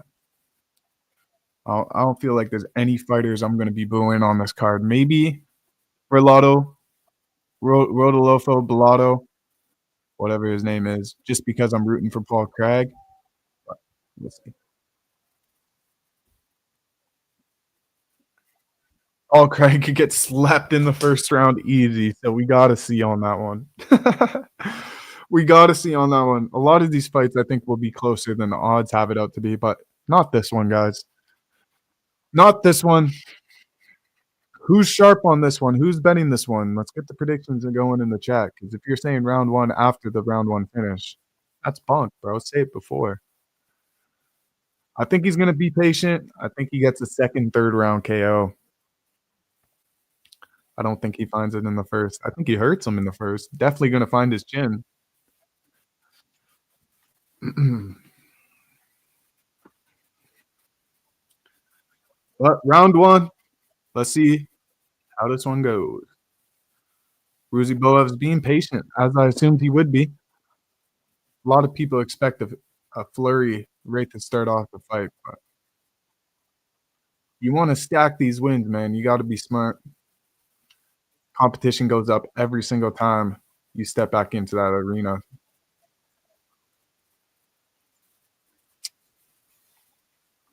I don't feel like there's any fighters I'm going to be booing on this card. Maybe Rodolfo Bellato, whatever his name is, just because I'm rooting for Paul Craig. But let's see. Paul Craig could get slapped in the first round easy, so we got to see on that one. We got to see on that one. A lot of these fights, I think, will be closer than the odds have it out to be, but not this one, guys. Not this one. Who's sharp on this one? Who's betting this one? Let's get the predictions going in the chat. Because if you're saying round one after the round one finish, that's bunk, bro. Say it before. I think he's going to be patient. I think he gets a second, third round KO. I don't think he finds it in the first. I think he hurts him in the first. Definitely going to find his chin. But round one, let's see how this one goes. Ruziboev's being patient, as I assumed he would be. A lot of people expect a flurry right to start off the fight, but you want to stack these wins, man. You got to be smart. Competition goes up every single time you step back into that arena.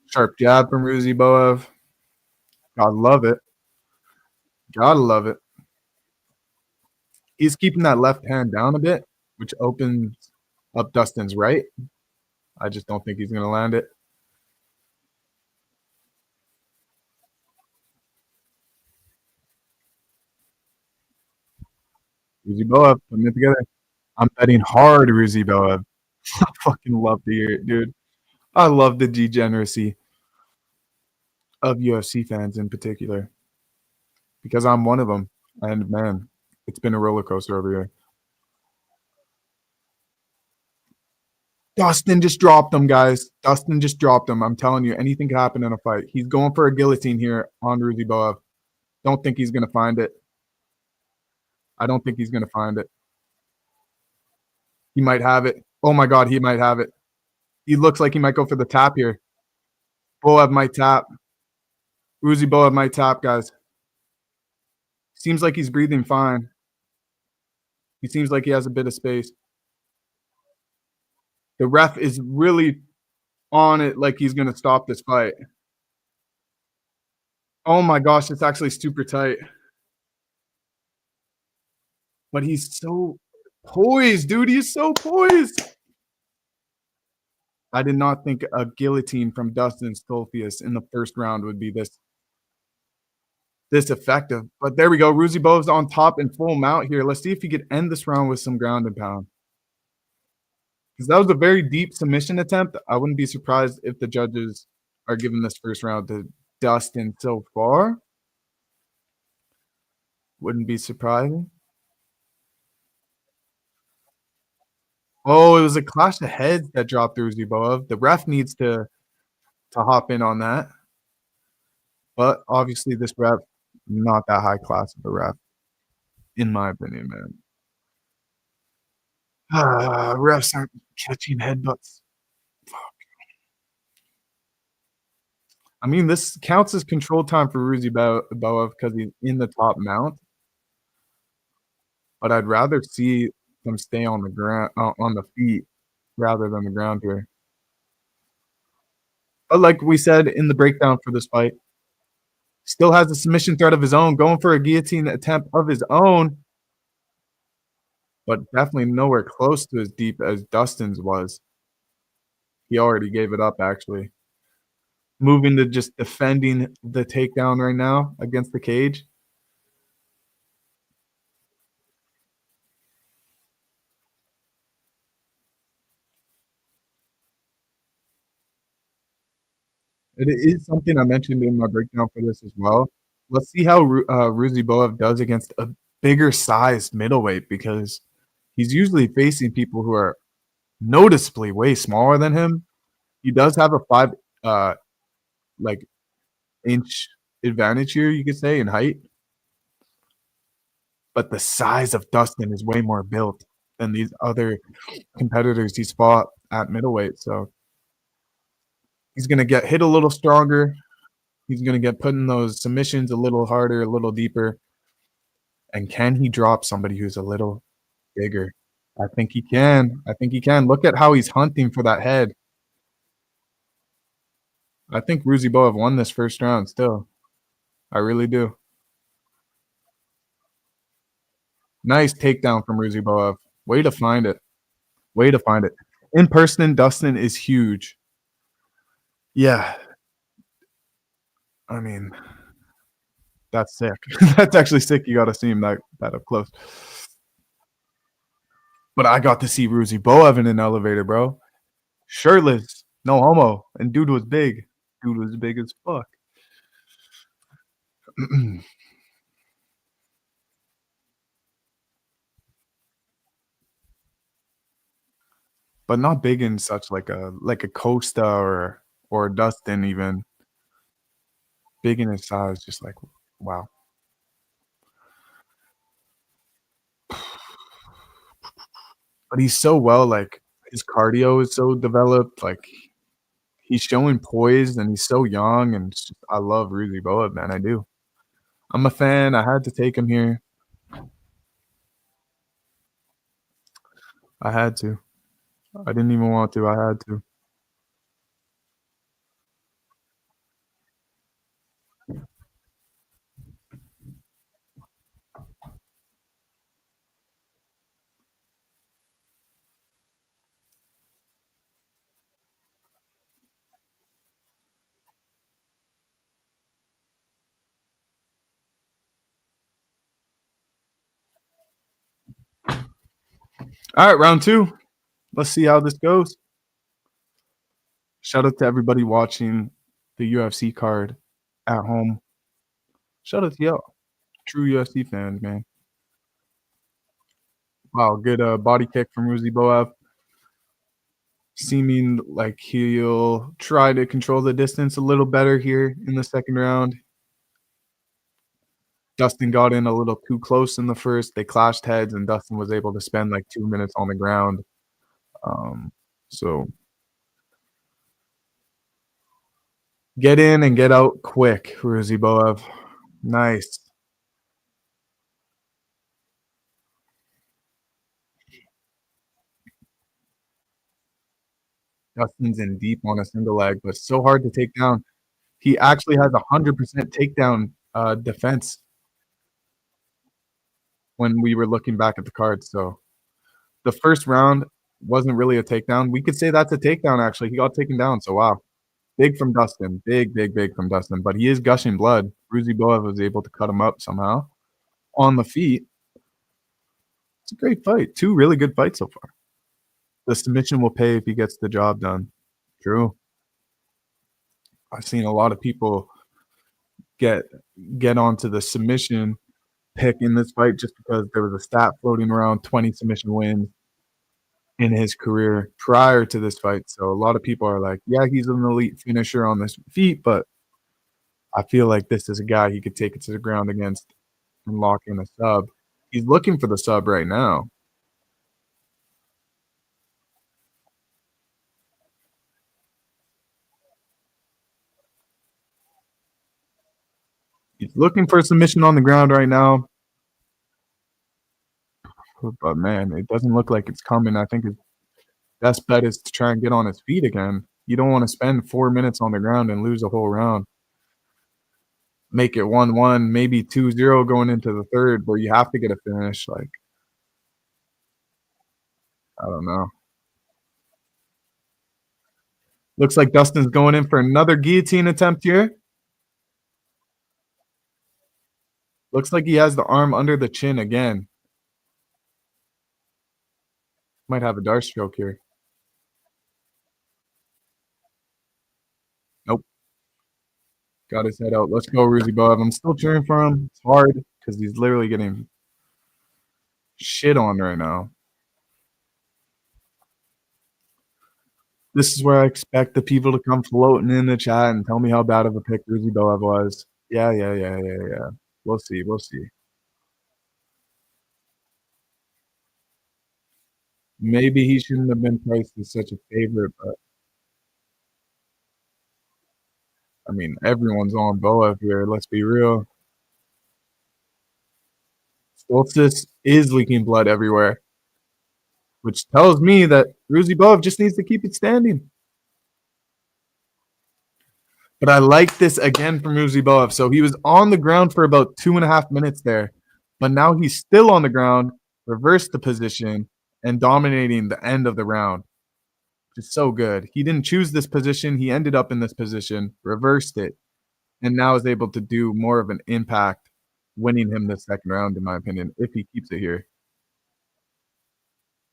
Sharp jab from Ruziboev. Gotta love it. Gotta love it. He's keeping that left hand down a bit, which opens up Dustin's right. I just don't think he's going to land it. Ruziboev, putting it together. I'm betting hard Ruziboev. I fucking love to hear it, dude. I love the degeneracy of UFC fans in particular because I'm one of them. And man, it's been a roller coaster over here. Dustin just dropped him, guys. Dustin just dropped him. I'm telling you, anything can happen in a fight. He's going for a guillotine here on Ruziboev. Don't think he's going to find it. I don't think he's going to find it. He might have it. Oh my God, he might have it. He looks like he might go for the tap here. Boev might tap. Ruziboev might tap, guys. Seems like he's breathing fine. He seems like he has a bit of space. The ref is really on it like he's going to stop this fight. Oh my gosh, it's actually super tight. But he's so poised, dude. He's so poised. I did not think a guillotine from Dustin Stolfius in the first round would be this effective. But there we go. Ruziboev's on top in full mount here. Let's see if he could end this round with some ground and pound. Because that was a very deep submission attempt. I wouldn't be surprised if the judges are giving this first round to Dustin so far. Wouldn't be surprising. Oh, it was a clash of heads that dropped Ruziboev. The ref needs to hop in on that, but obviously this ref, not that high class of a ref, in my opinion, man. Refs aren't catching headbutts. I mean, this counts as control time for Ruziboev because he's in the top mount, but I'd rather see them stay on the ground on the feet rather than the ground here. But like we said in the breakdown for this fight, still has a submission threat of his own, going for a guillotine attempt of his own, but definitely nowhere close to as deep as Dustin's was. He already gave it up, actually. Moving to just defending the takedown right now against the cage. It is something I mentioned in my breakdown for this as well. Let's see how Ruziboev does against a bigger sized middleweight because he's usually facing people who are noticeably way smaller than him. He does have a five like inch advantage here, you could say, in height, but the size of Dustin is way more built than these other competitors he's fought at middleweight. So he's gonna get hit a little stronger. He's gonna get put in those submissions a little harder, a little deeper. And can he drop somebody who's a little bigger? I think he can. I think he can. Look at how he's hunting for that head. I think Ruziboev won this first round still. I really do. Nice takedown from Ruziboev. Way to find it. Way to find it. In person, Dustin is huge. Yeah. I mean, that's sick. That's actually sick. You got to see him that up close. But I got to see Ruziboev in an elevator, bro. Shirtless, no homo, and dude was big. Dude was big as fuck. But not big in such like a Costa or a Dustin even. Big in his size, just like wow. But he's so well, like his cardio is so developed. Like he's showing poise, and he's so young. And it's just, I love Rudy Boa, man. I do. I'm a fan. I had to take him here. I had to. I didn't even want to. I had to. All right, round two. Let's see how this goes. Shout out to everybody watching the UFC card at home. Shout out to y'all, true UFC fans, man. Wow, good body kick from Ruzi Boab. Seeming like he'll try to control the distance a little better here in the second round. Dustin got in a little too close in the first. They clashed heads, and Dustin was able to spend like 2 minutes on the ground. So get in and get out quick, Ruzi Boab. Nice. Dustin's in deep on a single leg, but so hard to take down. He actually has 100% takedown defense when we were looking back at the cards. So the first round wasn't really a takedown. We could say that's a takedown, actually. He got taken down. So, wow. Big from Dustin. Big, big, big from Dustin. But he is gushing blood. Ruzi Boev was able to cut him up somehow on the feet. It's a great fight. Two really good fights so far. The submission will pay if he gets the job done. True. I've seen a lot of people get get onto the submission pick in this fight just because there was a stat floating around 20 submission wins in his career prior to this fight. So a lot of people are like, yeah, he's an elite finisher on his feet, but I feel like this is a guy he could take it to the ground against and lock in a sub. He's looking for the sub right now. He's looking for a submission on the ground right now. But man, it doesn't look like it's coming. I think his best bet is to try and get on his feet again. You don't want to spend 4 minutes on the ground and lose a whole round. Make it 1-1, maybe 2-0 going into the third, where you have to get a finish. Like, I don't know. Looks like Dustin's going in for another guillotine attempt here. Looks like he has the arm under the chin again. Might have a dart stroke here. Nope. Got his head out. Let's go, Ruziboev. I'm still cheering for him. It's hard because he's literally getting shit on right now. This is where I expect the people to come floating in the chat and tell me how bad of a pick Ruziboev was. Yeah. We'll see. We'll see. Maybe he shouldn't have been priced as such a favorite, but I mean, everyone's on Boev here. Let's be real. Stoltzfus is leaking blood everywhere, which tells me that Ruziboev just needs to keep it standing. But I like this again from Ruziboev. So he was on the ground for about 2.5 minutes there, but now he's still on the ground, reversed the position, and dominating the end of the round. Just so good. He didn't choose this position. He ended up in this position, reversed it, and now is able to do more of an impact, winning him the second round, in my opinion, if he keeps it here.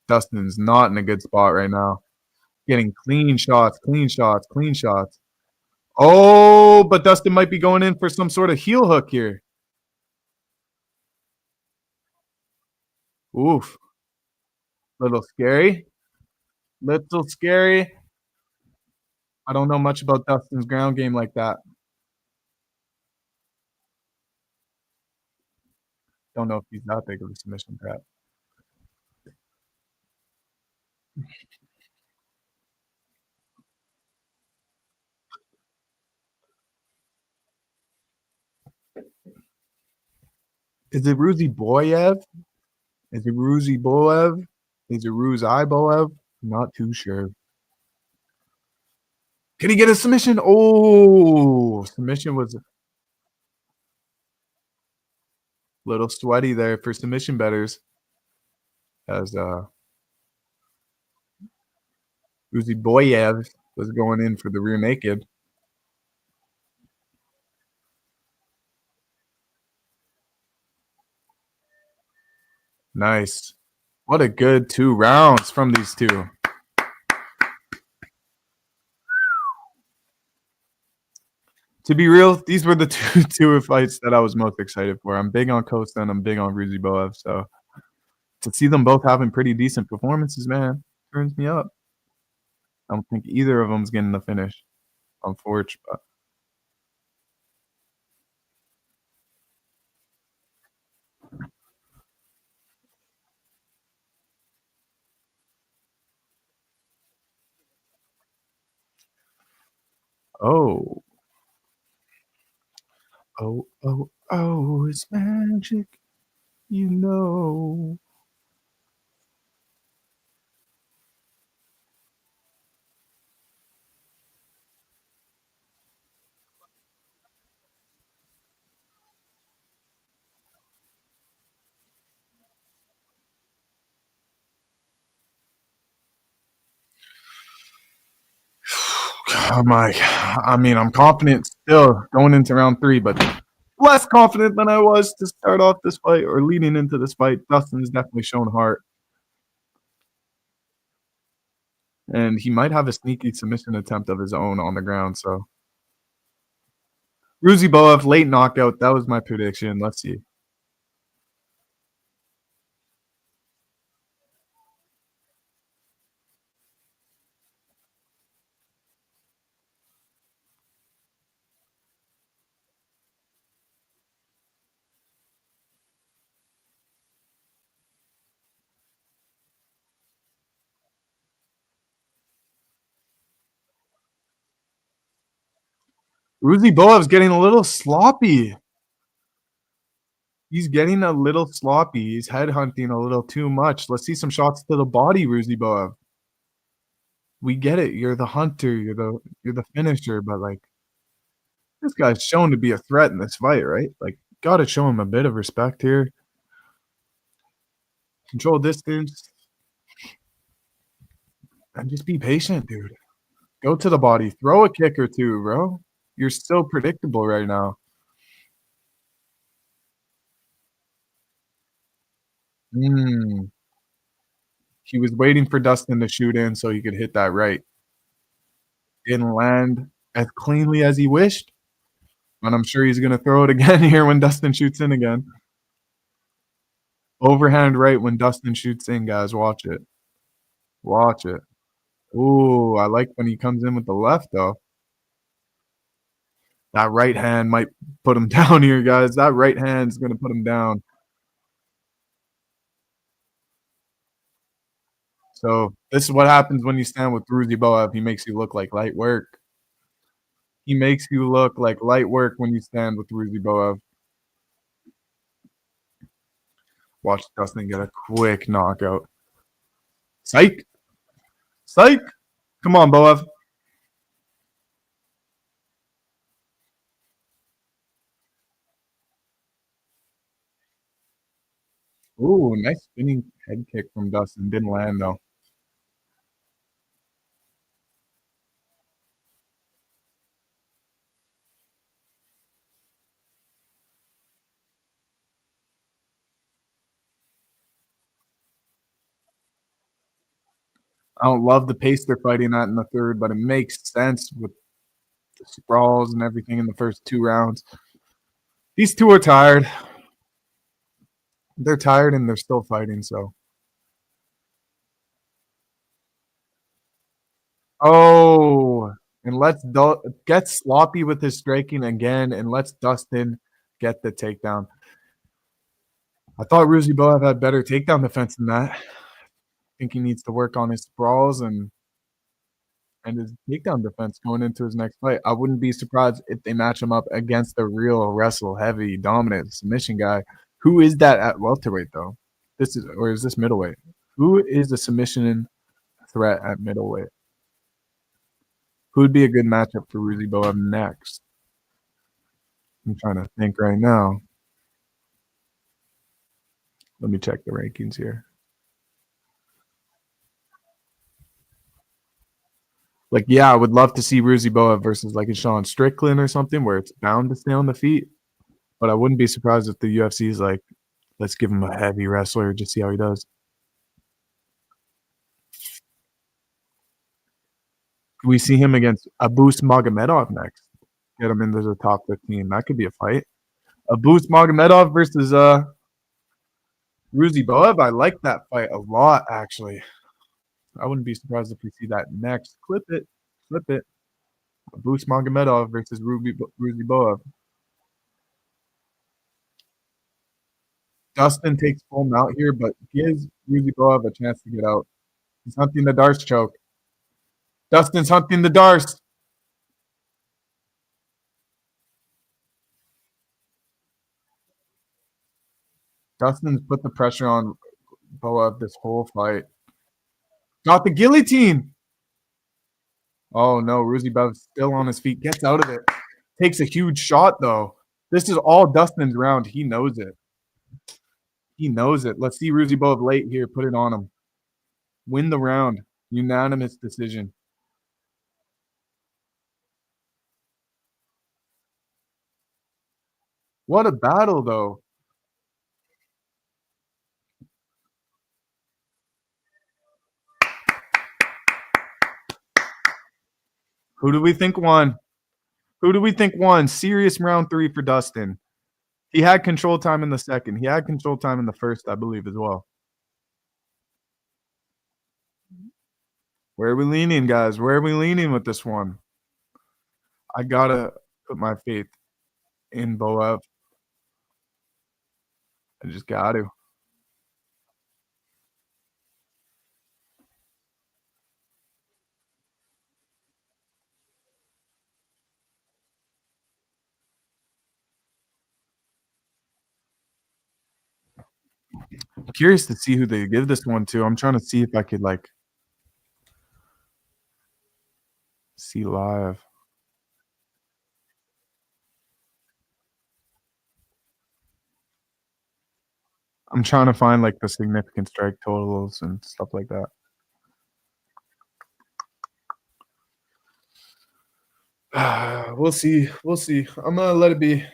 Dustin's not in a good spot right now. Getting clean shots. Oh, but Dustin might be going in for some sort of heel hook here. Oof. Little scary. Little scary. I don't know much about Dustin's ground game like that. Don't know if he's that big of a submission threat. Is it Ruziboev? Is it Ruziboev? Is it Ruziboev? Not too sure. Can he get a submission? Oh, submission was a little sweaty there for submission bettors. As Ruziboev was going in for the rear naked. Nice. What a good 2 rounds from these two. To be real, these were the two fights that I was most excited for. I'm big on Costa and I'm big on Ruziboev. So to see them both having pretty decent performances, man, turns me up. I don't think either of them's getting the finish, unfortunately. But oh, it's magic, you know. I'm confident still going into round 3, but less confident than I was to start off this fight or leading into this fight. Dustin's definitely shown heart. And he might have a sneaky submission attempt of his own on the ground. So Ruziboev, late knockout. That was my prediction. Let's see. Ruziboev's getting a little sloppy. He's getting a little sloppy. He's headhunting a little too much. Let's see some shots to the body, Ruziboev. We get it. You're the hunter. You're the finisher. But like this guy's shown to be a threat in this fight, right? Like, gotta show him a bit of respect here. Control distance and just be patient, dude. Go to the body. Throw a kick or two, bro. You're so predictable right now. Mm. He was waiting for Dustin to shoot in so he could hit that right. Didn't land as cleanly as he wished, and I'm sure he's gonna throw it again here when Dustin shoots in again. Overhand right when Dustin shoots in, guys. Watch it. Watch it. Ooh, I like when he comes in with the left, though. That right hand might put him down here, guys. That right hand's gonna put him down. So this is what happens when you stand with Ruziboev. He makes you look like light work. He makes you look like light work when you stand with Ruziboev. Watch Dustin get a quick knockout. Psych! Psych! Come on, Boev. Ooh, nice spinning head kick from Dustin. Didn't land, though. I don't love the pace they're fighting at in the third, but it makes sense with the sprawls and everything in the first 2 rounds. These two are tired. They're tired and they're still fighting, so. Oh, and get sloppy with his striking again, and let's Dustin get the takedown. I thought Ruziboev had better takedown defense than that. I think he needs to work on his sprawls and his takedown defense going into his next fight. I wouldn't be surprised if they match him up against a real wrestle heavy, dominant submission guy. Who is that at welterweight though? Is this middleweight? Who is the submission threat at middleweight? Who would be a good matchup for Ruzi Boab next? I'm trying to think right now. Let me check the rankings here. Like, yeah, I would love to see Ruzi Boa versus like a Sean Strickland or something where it's bound to stay on the feet. But I wouldn't be surprised if the UFC is like, let's give him a heavy wrestler, just see how he does. We see him against Abus Magomedov next. Get him into the top 15. That could be a fight. Abus Magomedov versus Ruzi Boab. I like that fight a lot, actually. I wouldn't be surprised if we see that next. Clip it. Clip it. Abus Magomedov versus Ruzi Boab. Dustin takes full mount here, but gives Ruzi Boab a chance to get out. He's hunting the Darce choke. Dustin's hunting the Darce. Dustin's put the pressure on Boab this whole fight. Got the guillotine. Oh no, Ruzi Bev's still on his feet. Gets out of it. Takes a huge shot though. This is all Dustin's round. He knows it. He knows it. Let's see Ruzi Bev late here. Put it on him. Win the round. Unanimous decision. What a battle though. Who do we think won? Who do we think won? Serious round 3 for Dustin. He had control time in the second. He had control time in the first, I believe, as well. Where are we leaning, guys? Where are we leaning with this one? I gotta put my faith in Boev. I just got to. I'm curious to see who they give this one to. I'm trying to see if I could like see live. I'm trying to find like the significant strike totals and stuff like that. We'll see. We'll see. I'm gonna let it be.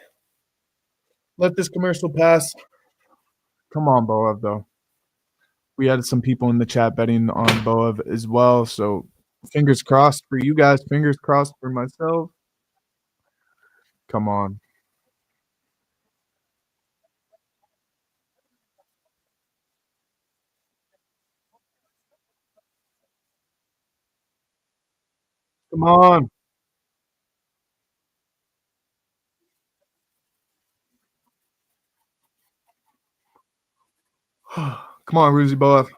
Let this commercial pass. Come on, Boev, though. We had some people in the chat betting on Boev as well. So fingers crossed for you guys. Fingers crossed for myself. Come on. Come on. Come on, Ruzy Boev.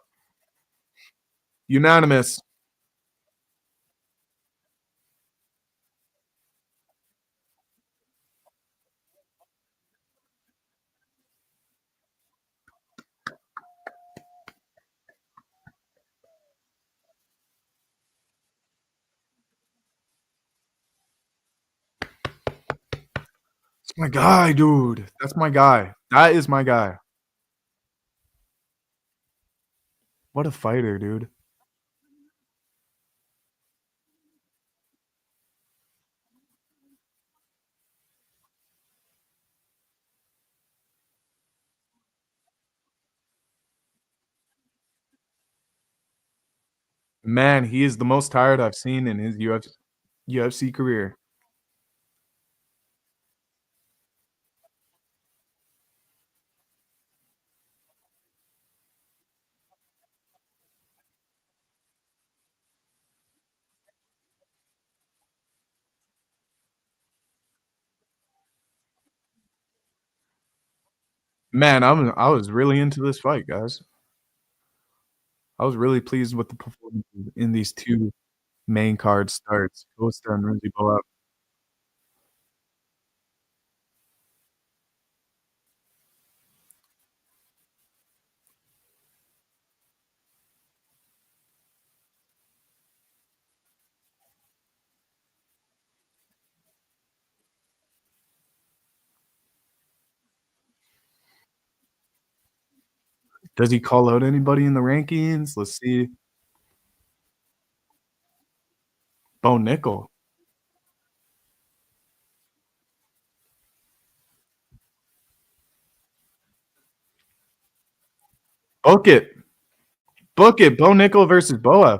Unanimous. That's my guy, dude. That's my guy. That is my guy. What a fighter, dude. Man, he is the most tired I've seen in his UFC career. Man, I was really into this fight, guys. I was really pleased with the performances in these two main card starts. Costa and Ruzy Boat. Does he call out anybody in the rankings? Let's see. Bo Nickel. Book it. Book it. Bo Nickel versus Boa.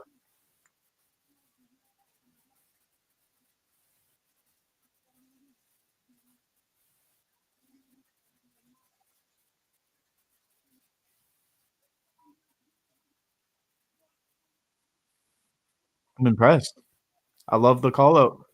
I'm impressed. I love the call out.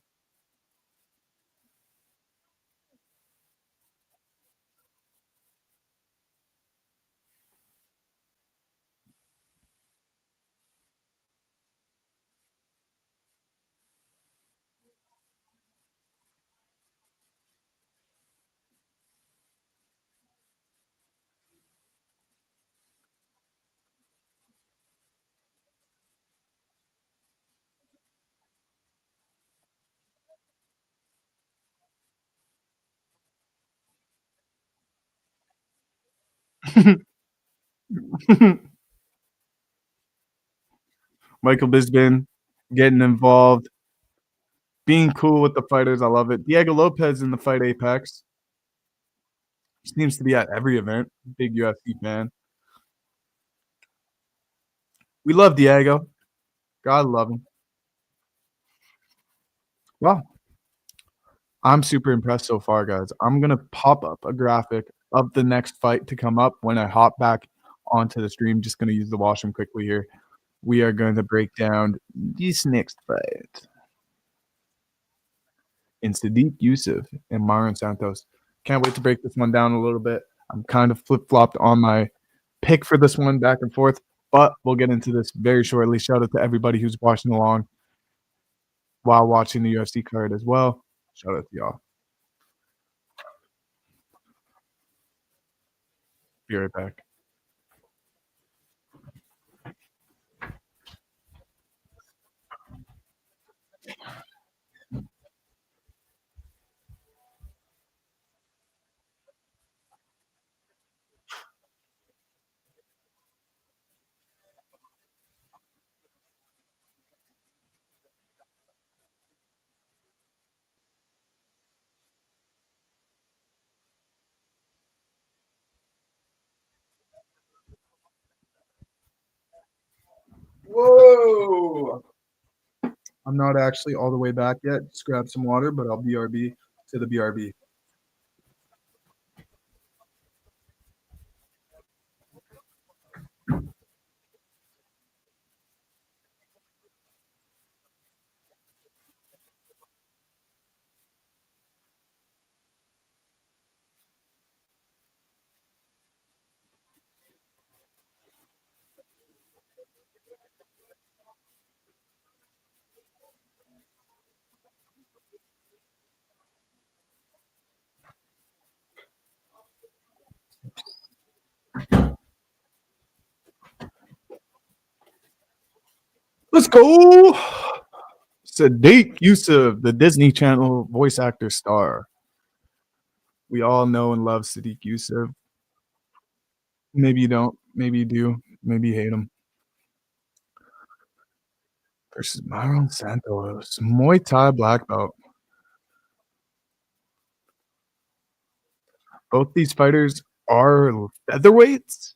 Michael Bisping getting involved, being cool with the fighters. I love it. Diego Lopez in the Fight Apex. He seems to be at every event. Big UFC fan. We love Diego. God love him. Well, I'm super impressed so far, guys. I'm gonna pop up a graphic of the next fight to come up when I hop back onto the stream. Just gonna use the washroom quickly here. We are going to break down this next fight in Sadiq Yusuf and Myron Santos. Can't wait to break this one down a little bit. I'm kind of flip-flopped on my pick for this one back and forth, but we'll get into this very shortly. Shout out to everybody who's watching along while watching the UFC card as well. Shout out to y'all. Be right back. Whoa! I'm not actually all the way back yet. Just grab some water, but I'll BRB to the BRB. Let's go! Sadiq Yusuf, the Disney Channel voice actor star. We all know and love Sadiq Yusuf. Maybe you don't. Maybe you do. Maybe you hate him. Versus Myron Santos, Muay Thai black belt. Both these fighters are featherweights,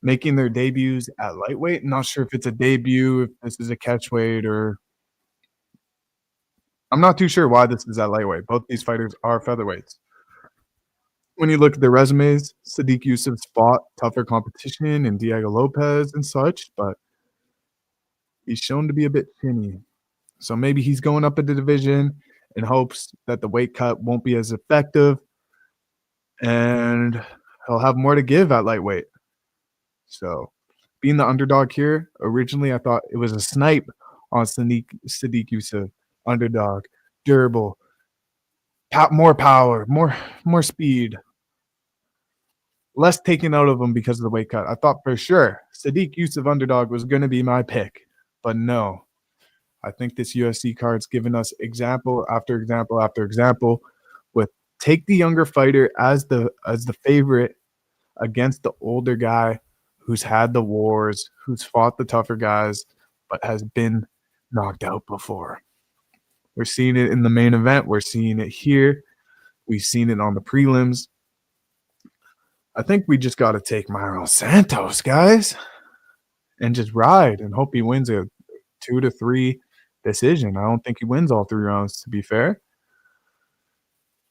making their debuts at lightweight. Not sure if it's a debut, if this is a catchweight, or I'm not too sure why this is at lightweight. Both these fighters are featherweights. When you look at their resumes, Sadiq Yusuf's fought tougher competition in Diego Lopez and such, but he's shown to be a bit chinny. So maybe he's going up in the division in hopes that the weight cut won't be as effective and he'll have more to give at lightweight. So being the underdog here, originally I thought it was a snipe on Sadiq Yusuf. Underdog, durable, more power, more speed, less taken out of him because of the weight cut. I thought for sure Sadiq Yusuf underdog was going to be my pick, but no. I think this UFC card's given us example after example after example with take the younger fighter as the favorite against the older guy who's had the wars, who's fought the tougher guys, but has been knocked out before. We're seeing it in the main event. We're seeing it here. We've seen it on the prelims. I think we just got to take Myron Santos, guys, and just ride and hope he wins a 2 to 3 decision. I don't think he wins all 3 rounds, to be fair.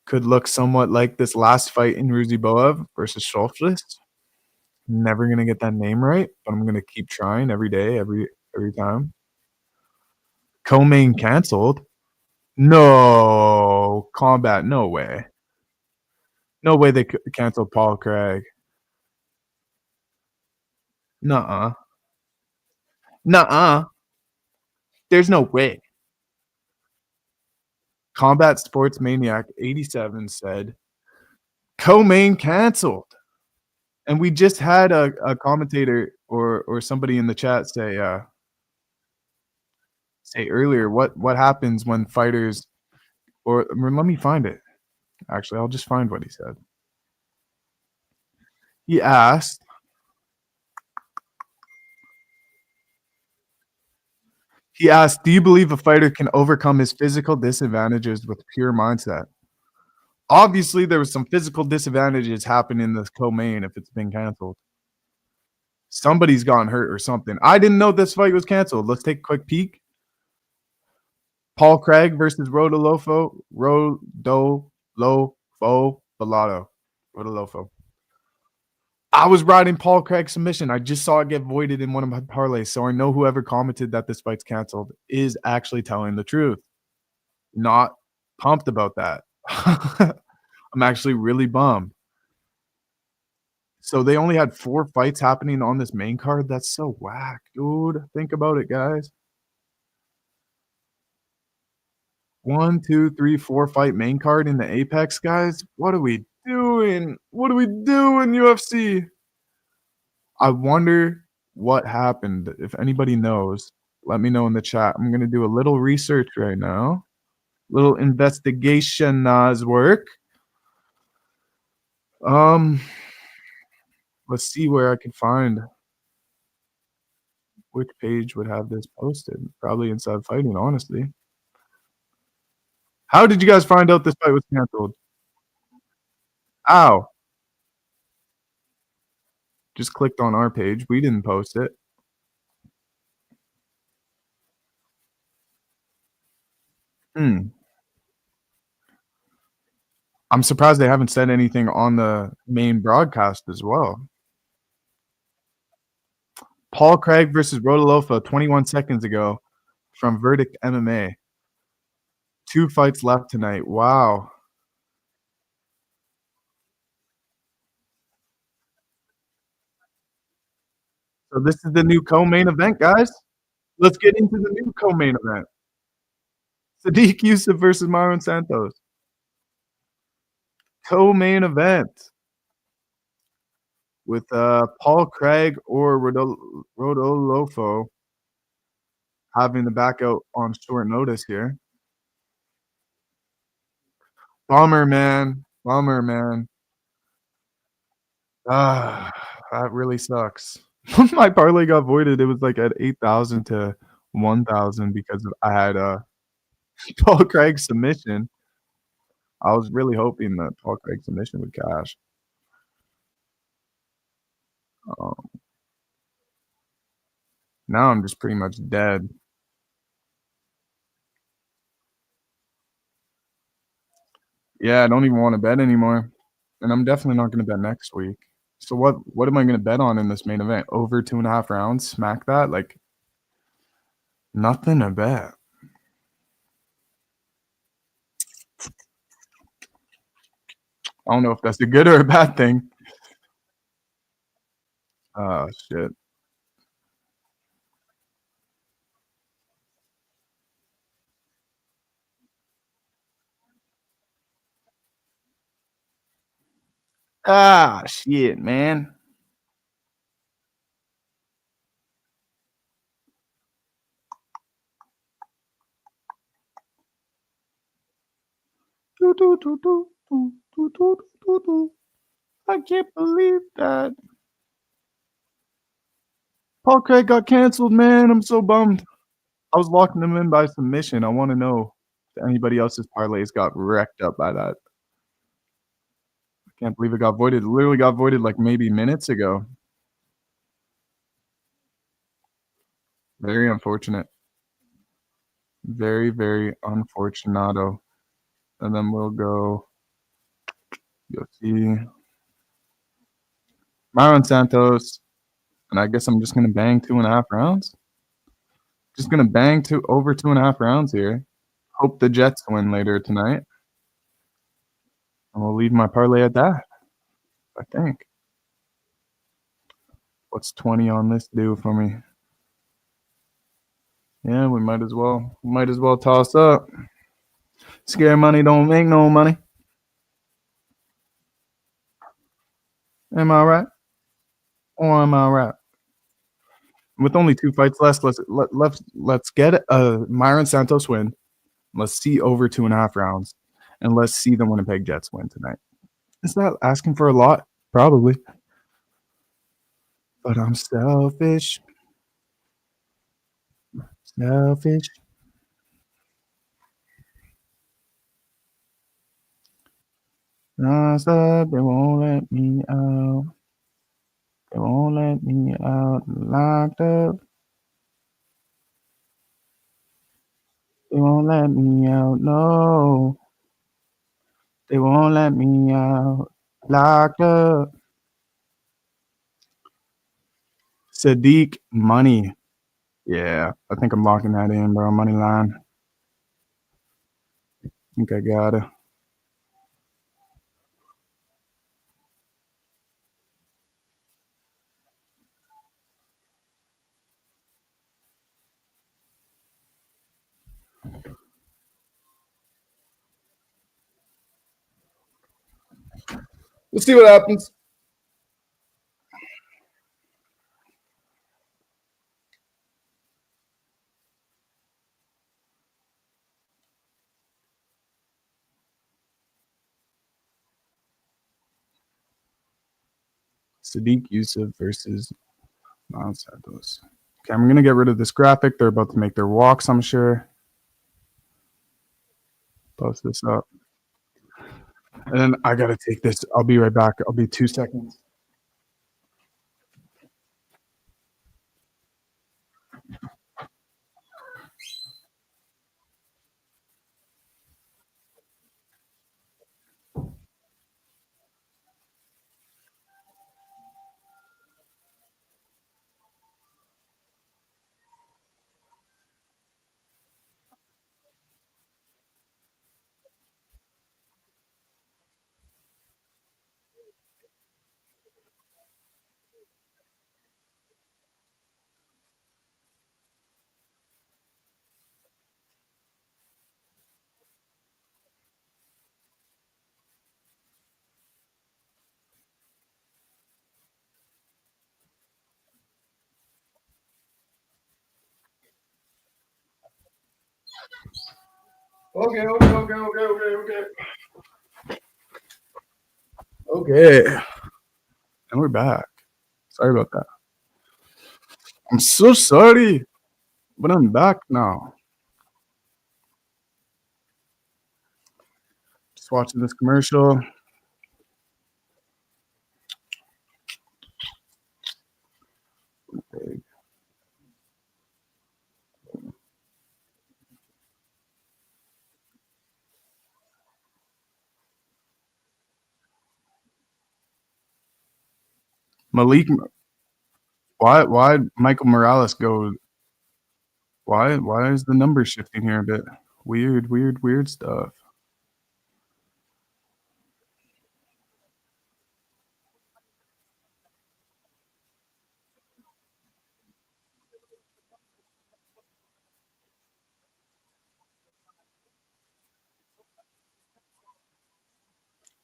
Could look somewhat like this last fight in Ruziboev versus Schultz. Never going to get that name right, but I'm going to keep trying every day, every time. Co-main canceled. No, Combat, no way. No way they canceled Paul Craig. Nuh-uh. Nuh-uh. There's no way. Combat Sports Maniac 87 said, co-main canceled. And we just had a commentator or somebody in the chat say earlier what happens when fighters or let me find it. Actually, I'll just find what he said. He asked, do you believe a fighter can overcome his physical disadvantages with pure mindset? Obviously, there was some physical disadvantages happening in this co-main if it's been canceled. Somebody's gotten hurt or something. I didn't know this fight was canceled. Let's take a quick peek. Paul Craig versus Rodolfo Bellato. Rodolfo. I was riding Paul Craig submission. I just saw it get voided in one of my parlays, so I know whoever commented that this fight's canceled is actually telling the truth. Not pumped about that. I'm actually really bummed. So they only had 4 fights happening on this main card? That's so whack, dude. Think about it, guys. 1, 2, 3, 4 fight main card in the Apex, guys? What are we doing? What are we doing, UFC? I wonder what happened. If anybody knows, let me know in the chat. I'm gonna do a little research right now. Little investigation work. Um, let's see where I can find which page would have this posted. Probably Inside Fighting, honestly. How did you guys find out this fight was canceled? Ow. Just clicked on our page. We didn't post it. Hmm. I'm surprised they haven't said anything on the main broadcast as well. Paul Craig versus Rodolfo 21 seconds ago from Verdict MMA. 2 fights left tonight. Wow. So this is the new co-main event, guys. Let's get into the new co-main event. Sadiq Yusuf versus Myron Santos. Co-main event with Paul Craig or Rodolfo having the back out on short notice here. Bummer, man. Bummer, man. Ah, that really sucks. My parlay got voided. It was like at 8,000 to 1,000 because I had a Paul Craig submission. I was really hoping that Paul Craig submission would cash. Um, now I'm just pretty much dead. Yeah, I don't even want to bet anymore, and I'm definitely not going to bet next week. So what am I going to bet on in this main event? Over 2.5 rounds? Smack that? Like nothing to bet. I don't know if that's a good or a bad thing. Oh shit. Ah shit, man. I can't believe that. Paul Craig got canceled, man. I'm so bummed. I was locking them in by submission. I want to know if anybody else's parlays got wrecked up by that. I can't believe it got voided. It literally got voided like maybe minutes ago. Very unfortunate. Very, very unfortunato. And then we'll go see Myron Santos. And I guess I'm just going to bang 2.5 rounds. Just going to bang over 2.5 rounds here. Hope the Jets win later tonight. And we'll leave my parlay at that, I think. What's 20 on this do for me? Yeah, we might as well. Might as well toss up. Scare money don't make no money. Am I right? Or am I right? With only 2 fights left, let's get a Myron Santos win. Let's see over 2.5 rounds, and let's see the Winnipeg Jets win tonight. Is that asking for a lot? Probably. But I'm selfish. Selfish. Non-stop, they won't let me out. They won't let me out. Locked up. They won't let me out. No, they won't let me out. Locked up. Sadiq money. Yeah, I think I'm locking that in, bro. Money line. I think I got it. We'll see what happens. Sadiq Yusuf versus Miles Santos. Okay, I'm gonna get rid of this graphic. They're about to make their walks, I'm sure. Post this up. And then I gotta take this. I'll be right back. I'll be 2 seconds. Okay. And we're back. Sorry about that. I'm so sorry, but I'm back now. Just watching this commercial. Malik, why Michael Morales go? Why is the number shifting here a bit? Weird stuff.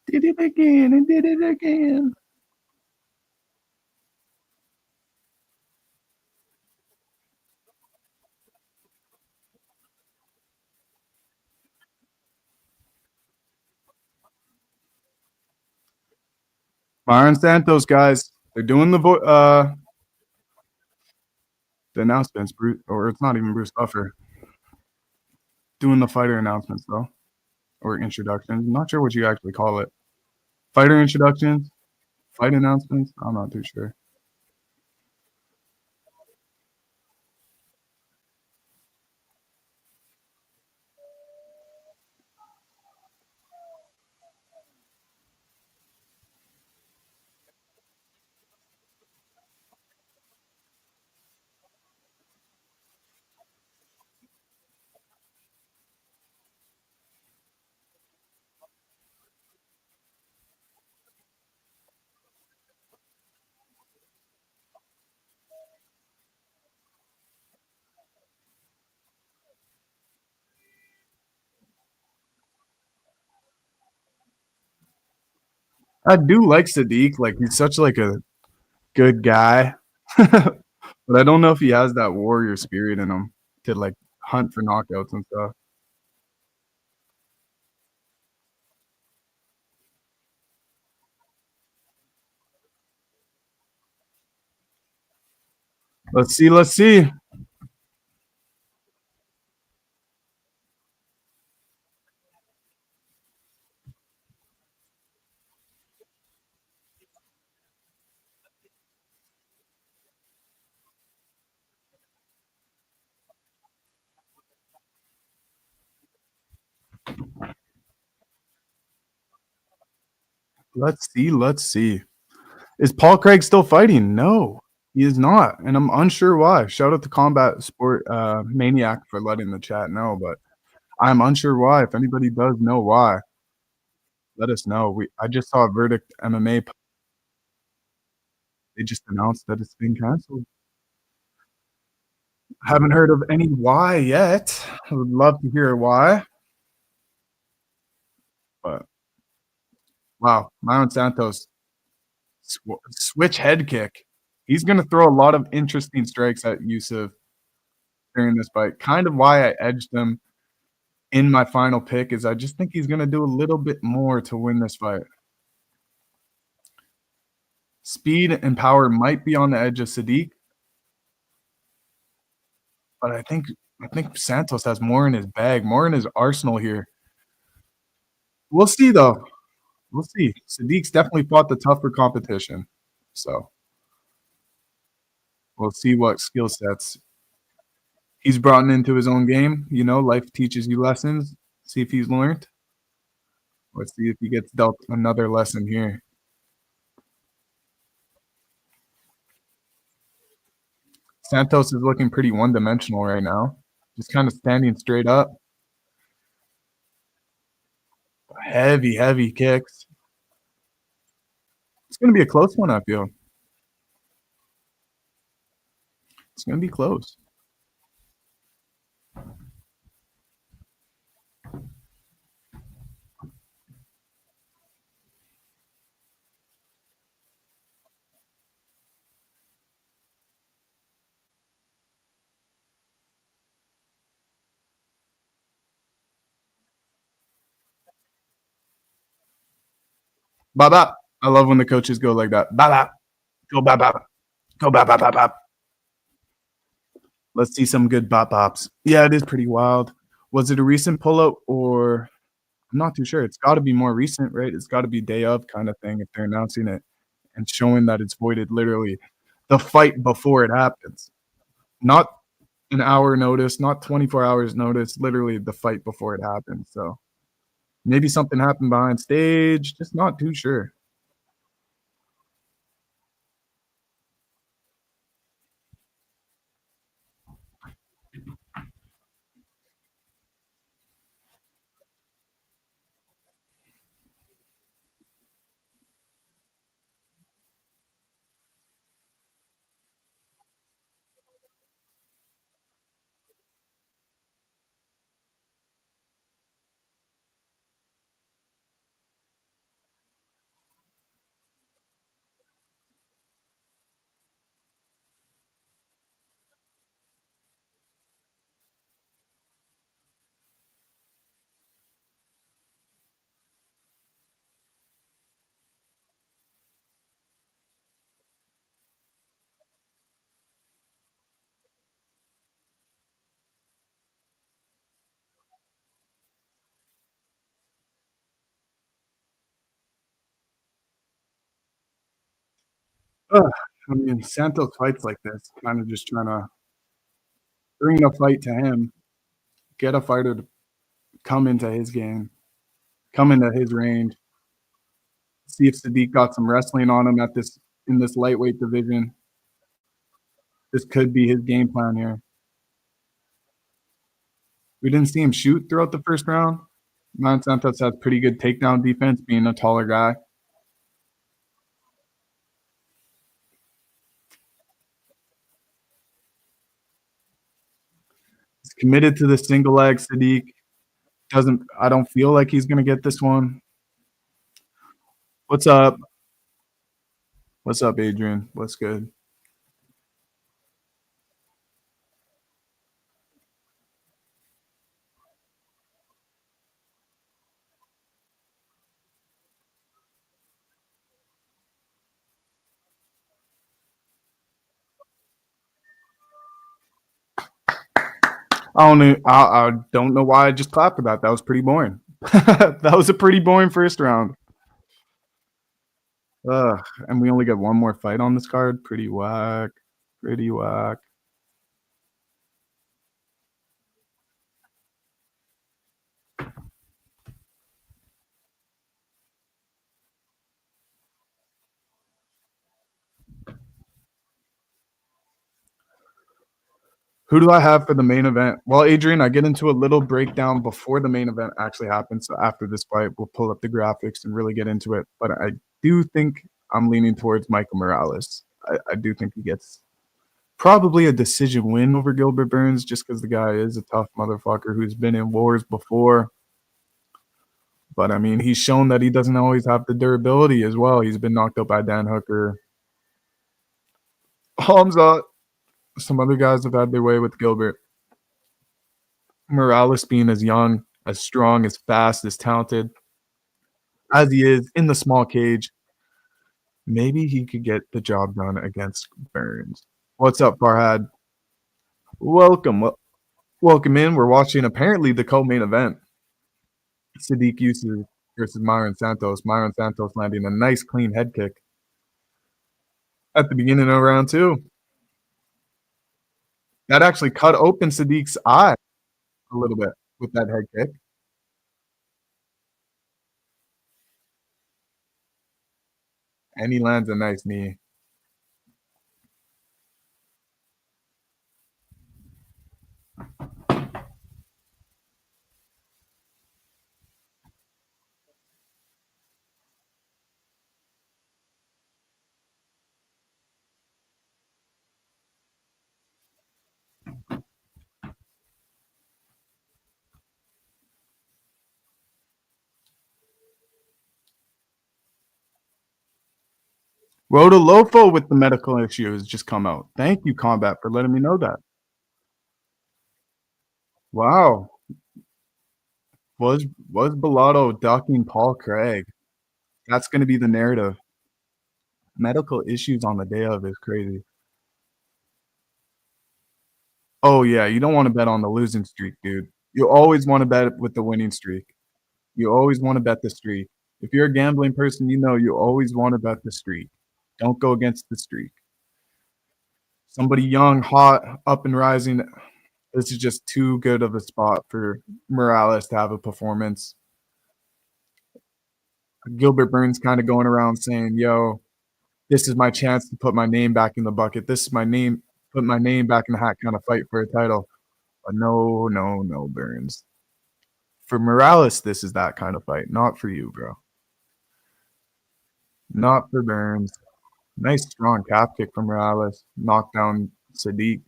Did it again and did it again. Byron Santos, guys, they're doing the announcements. Bruce, or it's not even Bruce Buffer doing the fighter announcements though, or introductions. I'm not sure what you actually call it. Fighter introductions, fight announcements. I'm not too sure. I do like Sadiq. Like he's such like a good guy, but I don't know if he has that warrior spirit in him to like hunt for knockouts and stuff. Let's see. Let's see. Let's see, let's see. Is Paul Craig still fighting? No, he is not, and I'm unsure why. Shout out to Combat Sport, Maniac for letting the chat know, but I'm unsure why. If anybody does know why, let us know. I just saw a Verdict MMA, they just announced that it's been canceled. Haven't heard of any why yet. I would love to hear why, but wow, Myron Santos switch head kick. He's gonna throw a lot of interesting strikes at Yusuf during this fight. Kind of why I edged him in my final pick is I just think he's gonna do a little bit more to win this fight. Speed and power might be on the edge of Sadiq, but I think Santos has more in his bag, more in his arsenal here. We'll see though. We'll see. Sadiq's definitely fought the tougher competition, so we'll see what skill sets he's brought into his own game. You know, life teaches you lessons. See if he's learned. Let's see if he gets dealt another lesson here. Santos is looking pretty one-dimensional right now. Just kind of standing straight up. Heavy, heavy kicks. It's going to be a close one, I feel. It's going to be close. Bop, bop. I love when the coaches go like that. Bop, bop. Go bop, bop. Go bop, bop, bop, bop. Let's see some good bop bops. Yeah, it is pretty wild. Was it a recent pullout or I'm not too sure. It's got to be more recent, right? It's got to be day of kind of thing if they're announcing it and showing that it's voided literally the fight before it happens. Not an hour notice, not 24 hours notice, literally the fight before it happens. So maybe something happened behind stage, just not too sure. Ugh, I mean, Santos fights like this, kind of just trying to bring the fight to him, get a fighter to come into his game, come into his range, see if Sadiq got some wrestling on him at this in this lightweight division. This could be his game plan here. We didn't see him shoot throughout the first round. Man Santos has pretty good takedown defense, being a taller guy. He's committed to the single leg. Sadiq doesn't. I don't feel like he's gonna get this one. What's up? What's up, Adrian? What's good? I don't know why I just clapped for that. That was pretty boring. That was a pretty boring first round. And we only got one more fight on this card. Pretty whack. Pretty whack. Who do I have for the main event? Well, Adrian, I get into a little breakdown before the main event actually happens. So after this fight, we'll pull up the graphics and really get into it. But I do think I'm leaning towards Michael Morales. I do think he gets probably a decision win over Gilbert Burns just because the guy is a tough motherfucker who's been in wars before. But I mean, he's shown that he doesn't always have the durability as well. He's been knocked out by Dan Hooker. Hamza, some other guys have had their way with Gilbert. Morales being as young, as strong, as fast, as talented as he is in the small cage, maybe he could get the job done against Burns. What's up, Farhad? Welcome. Welcome in. We're watching apparently the co-main event. Sadiq Yusuf versus Myron Santos. Myron Santos landing a nice clean head kick at the beginning of round two. That actually cut open Sadiq's eye a little bit with that head kick. And he lands a nice knee. Rodolfo with the medical issue has just come out. Thank you, Combat, for letting me know that. Wow. Was Bellato ducking Paul Craig? That's going to be the narrative. Medical issues on the day of is crazy. Oh yeah, you don't want to bet on the losing streak, dude. You always want to bet with the winning streak. You always want to bet the streak. If you're a gambling person, you know you always want to bet the streak. Don't go against the streak. Somebody young, hot, up and rising. This is just too good of a spot for Morales to have a performance. Gilbert Burns kind of going around saying, "Yo, this is my chance to put my name back in the bucket. This is my name, put my name back in the hat, kind of fight for a title." But no, no, no, Burns. For Morales, this is that kind of fight. Not for you, bro. Not for Burns. Nice strong calf kick from Morales. Knocked down Sadiq.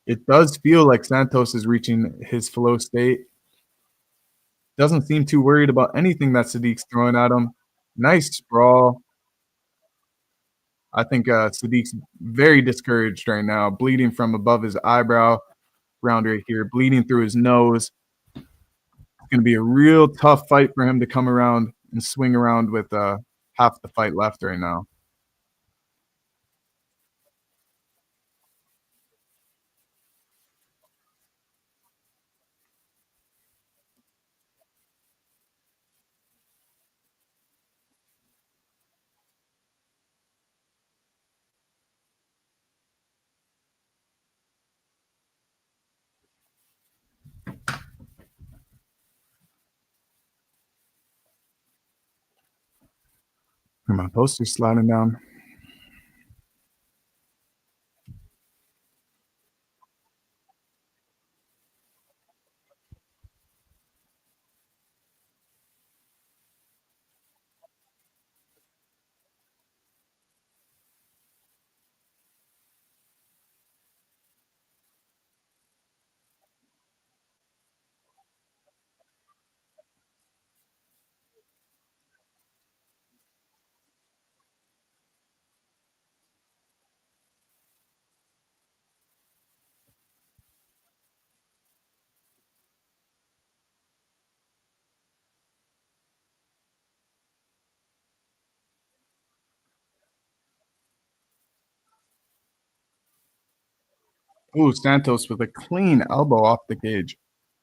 It does feel like Santos is reaching his flow state. Doesn't seem too worried about anything that Sadiq's throwing at him. Nice sprawl. I think Sadiq's very discouraged right now, bleeding from above his eyebrow, around right here, bleeding through his nose. It's going to be a real tough fight for him to come around and swing around with half the fight left right now. My poster's sliding down. Ooh, Santos with a clean elbow off the cage.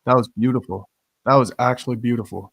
That was beautiful. That was actually beautiful.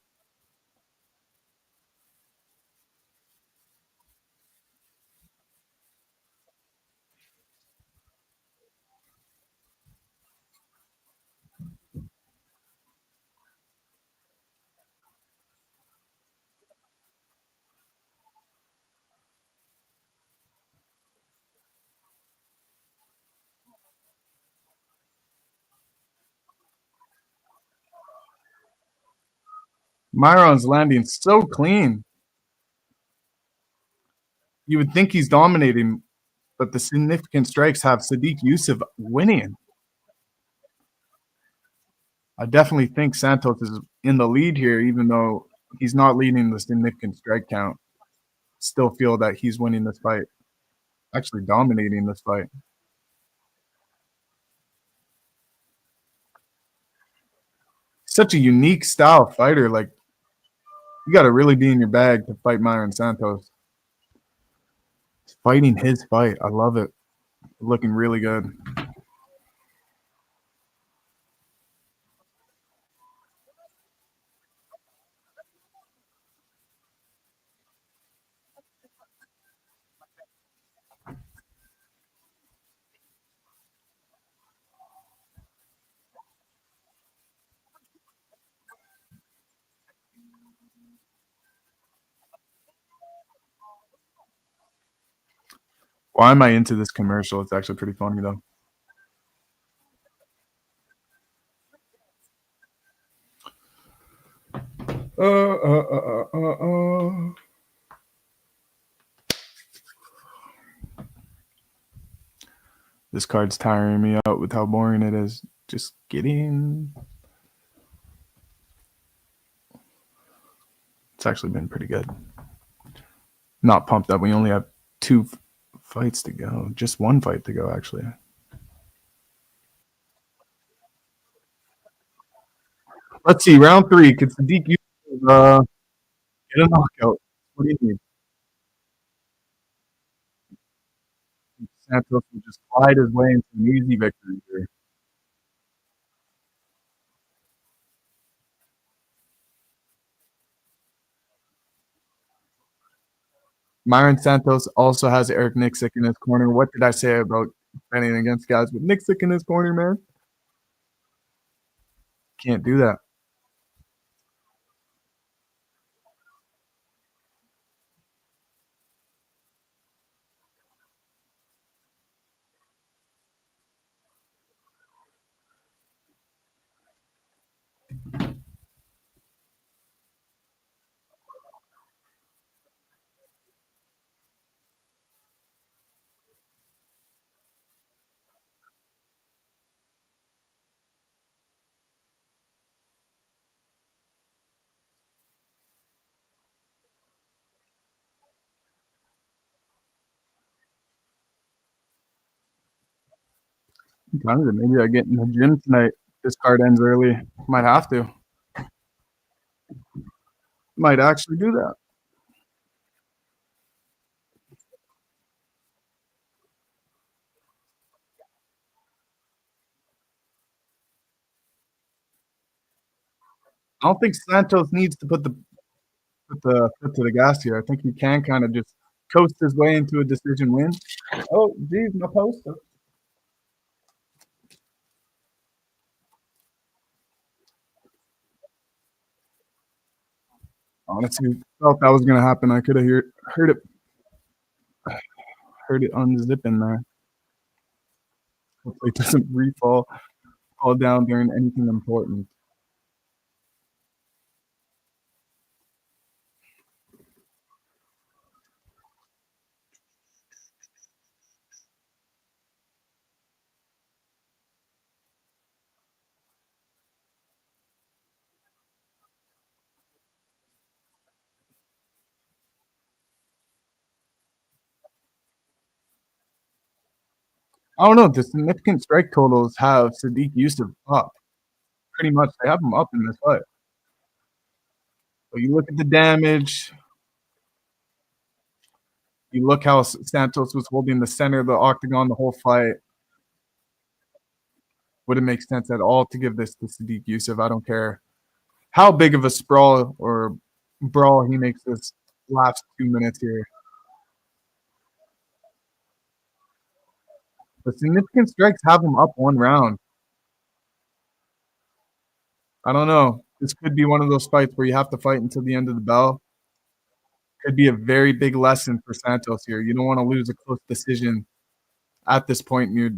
Myron's landing so clean. You would think he's dominating, but the significant strikes have Sadiq Yusuf winning. I definitely think Santos is in the lead here, even though he's not leading the significant strike count. Still feel that he's winning this fight, actually dominating this fight. Such a unique style fighter. Like, you got to really be in your bag to fight Myron Santos. He's fighting his fight. I love it. Looking really good. Why am I into this commercial? It's actually pretty funny though. Uh, uh, uh, uh, uh. This card's tiring me out with how boring it is. Just kidding. It's actually been pretty good. Not pumped that we only have two fights to go. Just one fight to go, actually. Let's see. Round three. Could Sadiq get a knockout? What do you need? Santos will just slide his way into an easy victory here. Myron Santos also has Eric Nixick in his corner. What did I say about betting against guys with Nixick in his corner, man? Can't do that. Maybe I get in the gym tonight. This card ends early. Might have to. Might actually do that. I don't think Santos needs to put the foot to the gas here. I think he can kind of just coast his way into a decision win. Oh, geez, my poster. Honestly, felt that was gonna happen. I could have heard it unzipping there. Hopefully, it doesn't fall down during anything important. I don't know. The significant strike totals have Sadiq Yusuf up. Pretty much, they have him up in this fight. But you look at the damage. You look how Santos was holding the center of the octagon the whole fight. Wouldn't make sense at all to give this to Sadiq Yusuf. I don't care how big of a sprawl or brawl he makes this last 2 minutes here. The significant strikes have him up one round. I don't know. This could be one of those fights where you have to fight until the end of the bell. Could be a very big lesson for Santos here. You don't want to lose a close decision at this point in your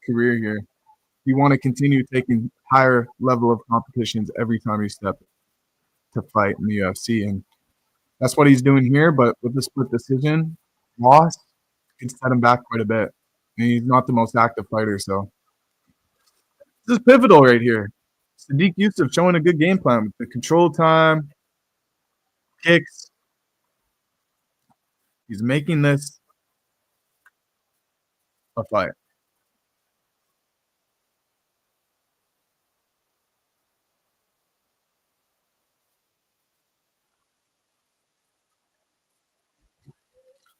career here. You want to continue taking higher level of competitions every time you step to fight in the UFC, and that's what he's doing here. But with the split decision loss, it set him back quite a bit. And he's not the most active fighter, so this is pivotal right here. Sadiq Yusuf showing a good game plan with the control time, kicks. He's making this a fight.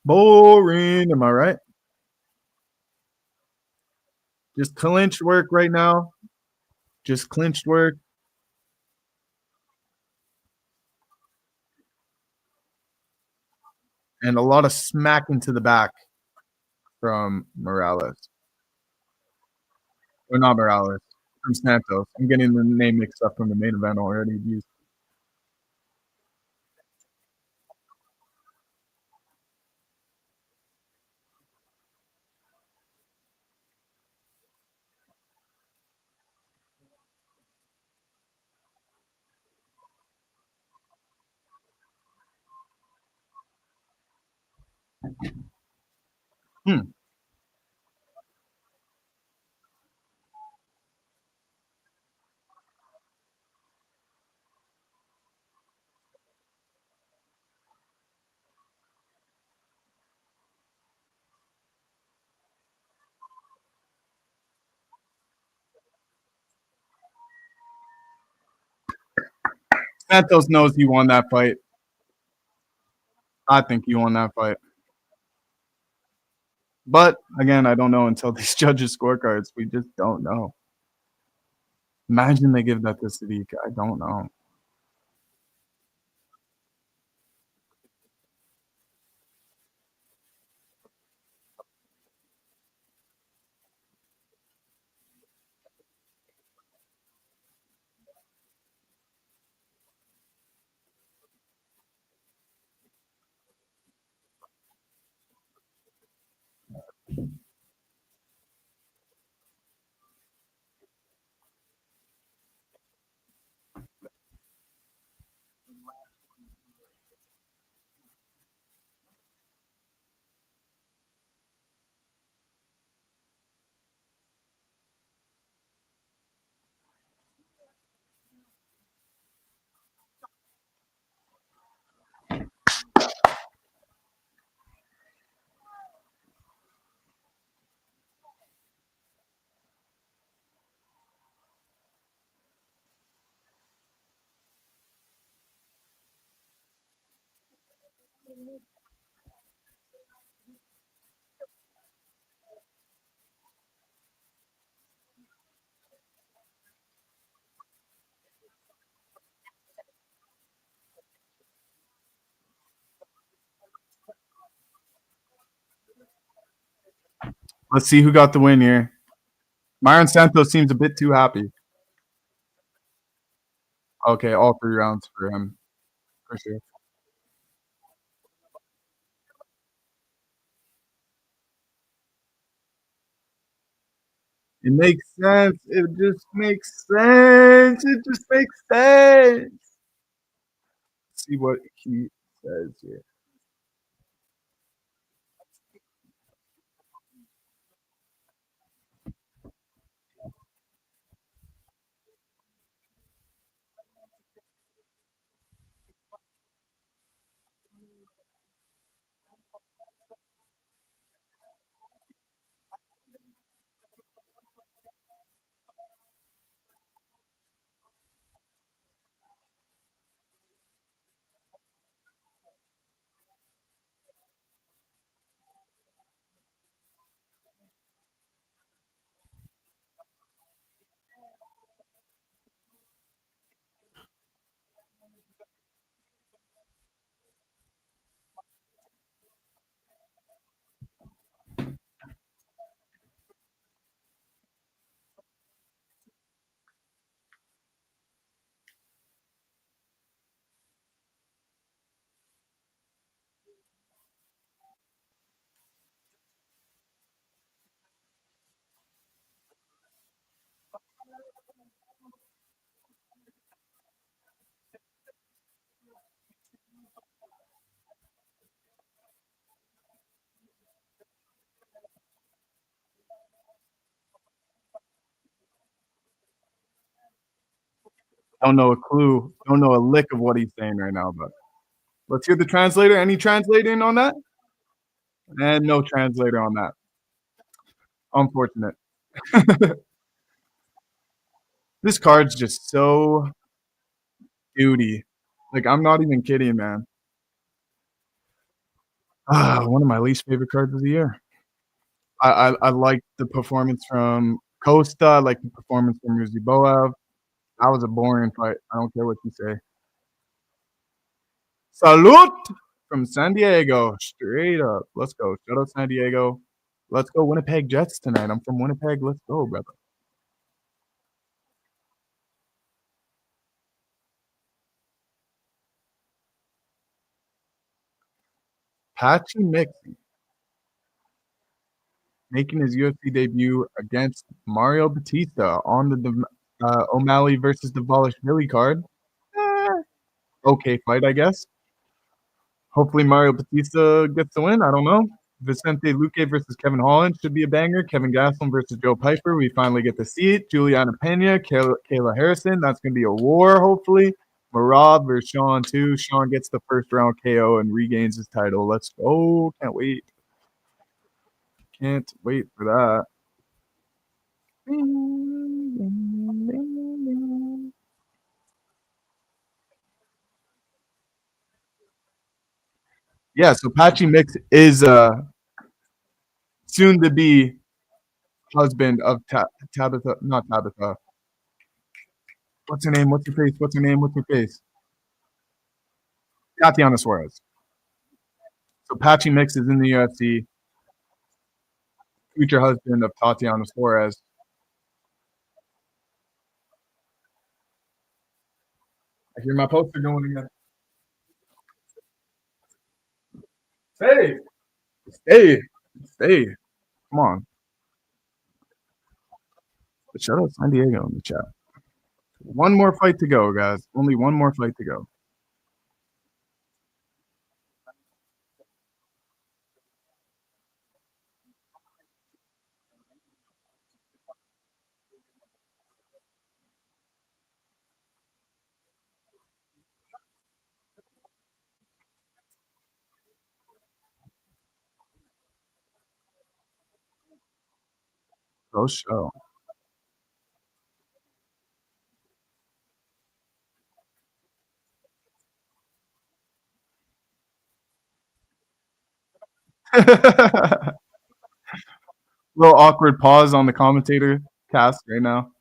Boring, am I right? Just clinched work right now. Just clinched work. And a lot of smacking to the back from Morales. Or not Morales, from Santos. I'm getting the name mixed up from the main event already. Hmm. Santos knows he won that fight. I think he won that fight. But again, I don't know until these judges' scorecards. We just don't know. Imagine they give that to Sadiq. I don't know. Let's see who got the win here. Myron Santos seems a bit too happy. Okay, all 3 rounds for him, for sure. It makes sense. It just makes sense. It just makes sense. Let's see what he says here. Don't know a clue. Don't know a lick of what he's saying right now, but let's hear the translator. Any translating on that? And no translator on that. Unfortunate. This card's just so duty. Like, I'm not even kidding, man. One of my least favorite cards of the year. I like the performance from Costa. I like the performance from Ruziboev. That was a boring fight. I don't care what you say. Salute from San Diego. Straight up. Let's go. Shout out San Diego. Let's go Winnipeg Jets tonight. I'm from Winnipeg. Let's go, brother. Patchy Mix making his UFC debut against Mario Batista on the O'Malley versus Dvalishvili card. Eh, okay fight, I guess. Hopefully Mario Batista gets the win. I don't know. Vicente Luque versus Kevin Holland should be a banger. Kevin Gastelum versus Joe Piper. We finally get to see it. Juliana Pena, Kayla Harrison. That's going to be a war, hopefully. Marab versus Sean, too. Sean gets the first round KO and regains his title. Let's go. Can't wait. Can't wait for that. Yeah, so Patchy Mix is soon to be husband of Tabitha, not Tabitha. What's her name? What's her face? What's her name? What's her face? Tatiana Suarez. So Patchy Mix is in the UFC, future husband of Tatiana Suarez. I hear my poster going again. Stay, stay, stay. Come on. But shout out San Diego in the chat. One more fight to go, guys. Only one more fight to go. Go show. Little awkward pause on the commentator cast right now.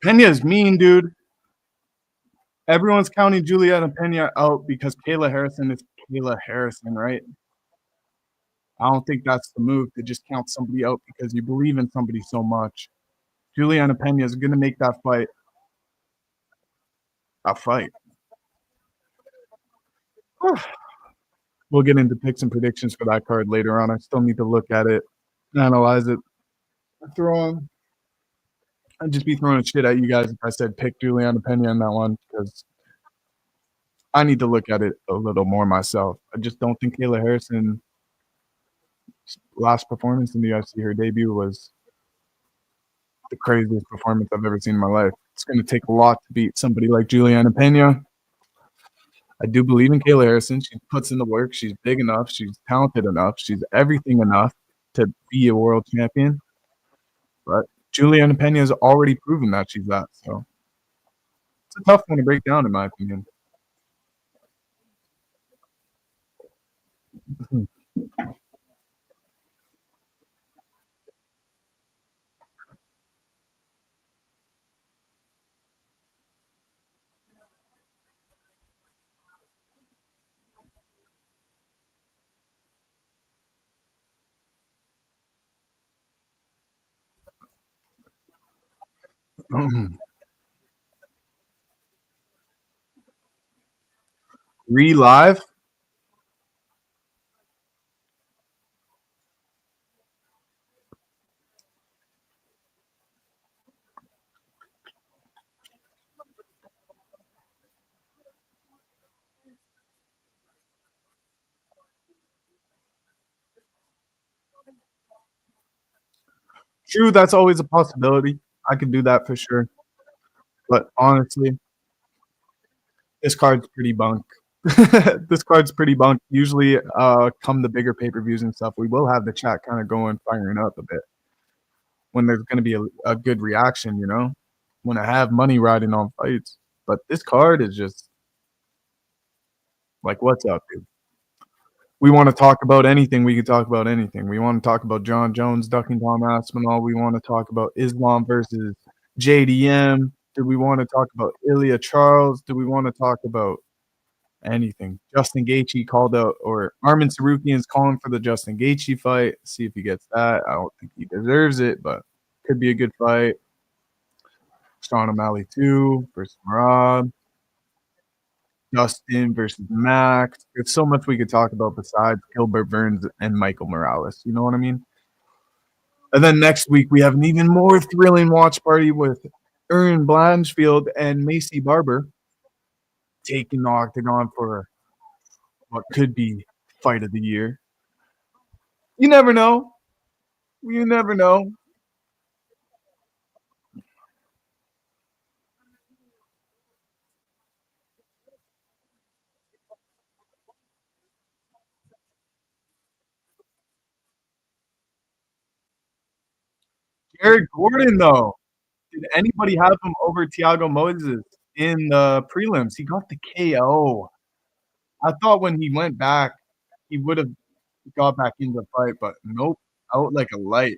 Pena's mean, dude. Everyone's counting Juliana Pena out because Kayla Harrison is Kayla Harrison, right? I don't think that's the move to just count somebody out because you believe in somebody so much. Juliana Pena is going to make that fight a fight. We'll get into picks and predictions for that card later on. I still need to look at it, analyze it, throw on. I'd just be throwing shit at you guys if I said pick Juliana Pena in that one because I need to look at it a little more myself. I just don't think Kayla Harrison last performance in the UFC, her debut was the craziest performance I've ever seen in my life. It's going to take a lot to beat somebody like Juliana Pena. I do believe in Kayla Harrison. She puts in the work. She's big enough. She's talented enough. She's everything enough to be a world champion. But Juliana Pena has already proven that she's that. So it's a tough one to break down, in my opinion. Relive. True, that's always a possibility. I could do that for sure. But honestly, this card's pretty bunk. This card's pretty bunk. Usually, come the bigger pay-per-views and stuff, we will have the chat kinda going, firing up a bit when there's gonna be a good reaction, you know? When I have money riding on fights. But this card is just like, "What's up, dude?" We wanna talk about anything, we can talk about anything. We wanna talk about John Jones ducking Tom Aspinall. We wanna talk about Islam versus JDM. Do we wanna talk about Ilya Charles? Do we wanna talk about anything? Justin Gaethje called out, or Arman Tsarukyan's calling for the Justin Gaethje fight. See if he gets that. I don't think he deserves it, but could be a good fight. Sean O'Malley 2 versus Marab. Justin versus Max. There's so much we could talk about besides Gilbert Burns and Michael Morales. You know what I mean? And then next week we have an even more thrilling watch party with Erin Blanchfield and Macy Barber taking the octagon for what could be fight of the year. You never know. You never know. Jared Gordon, though, did anybody have him over Thiago Moses in the prelims? He got the KO. I thought when he went back, he would have got back into the fight, but nope, out like a light.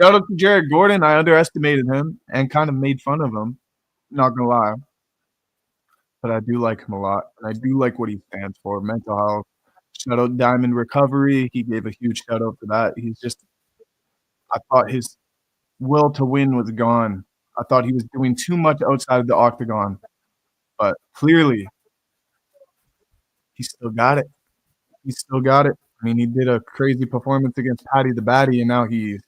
Shout out to Jared Gordon. I underestimated him and kind of made fun of him. Not gonna lie, but I do like him a lot. And I do like what he stands for. Mental health. Shout out Diamond Recovery. He gave a huge shout out for that. He's just, I thought his will to win was gone. I thought he was doing too much outside of the octagon, but clearly he still got it. He still got it. I mean, he did a crazy performance against Paddy the Baddy, and now he's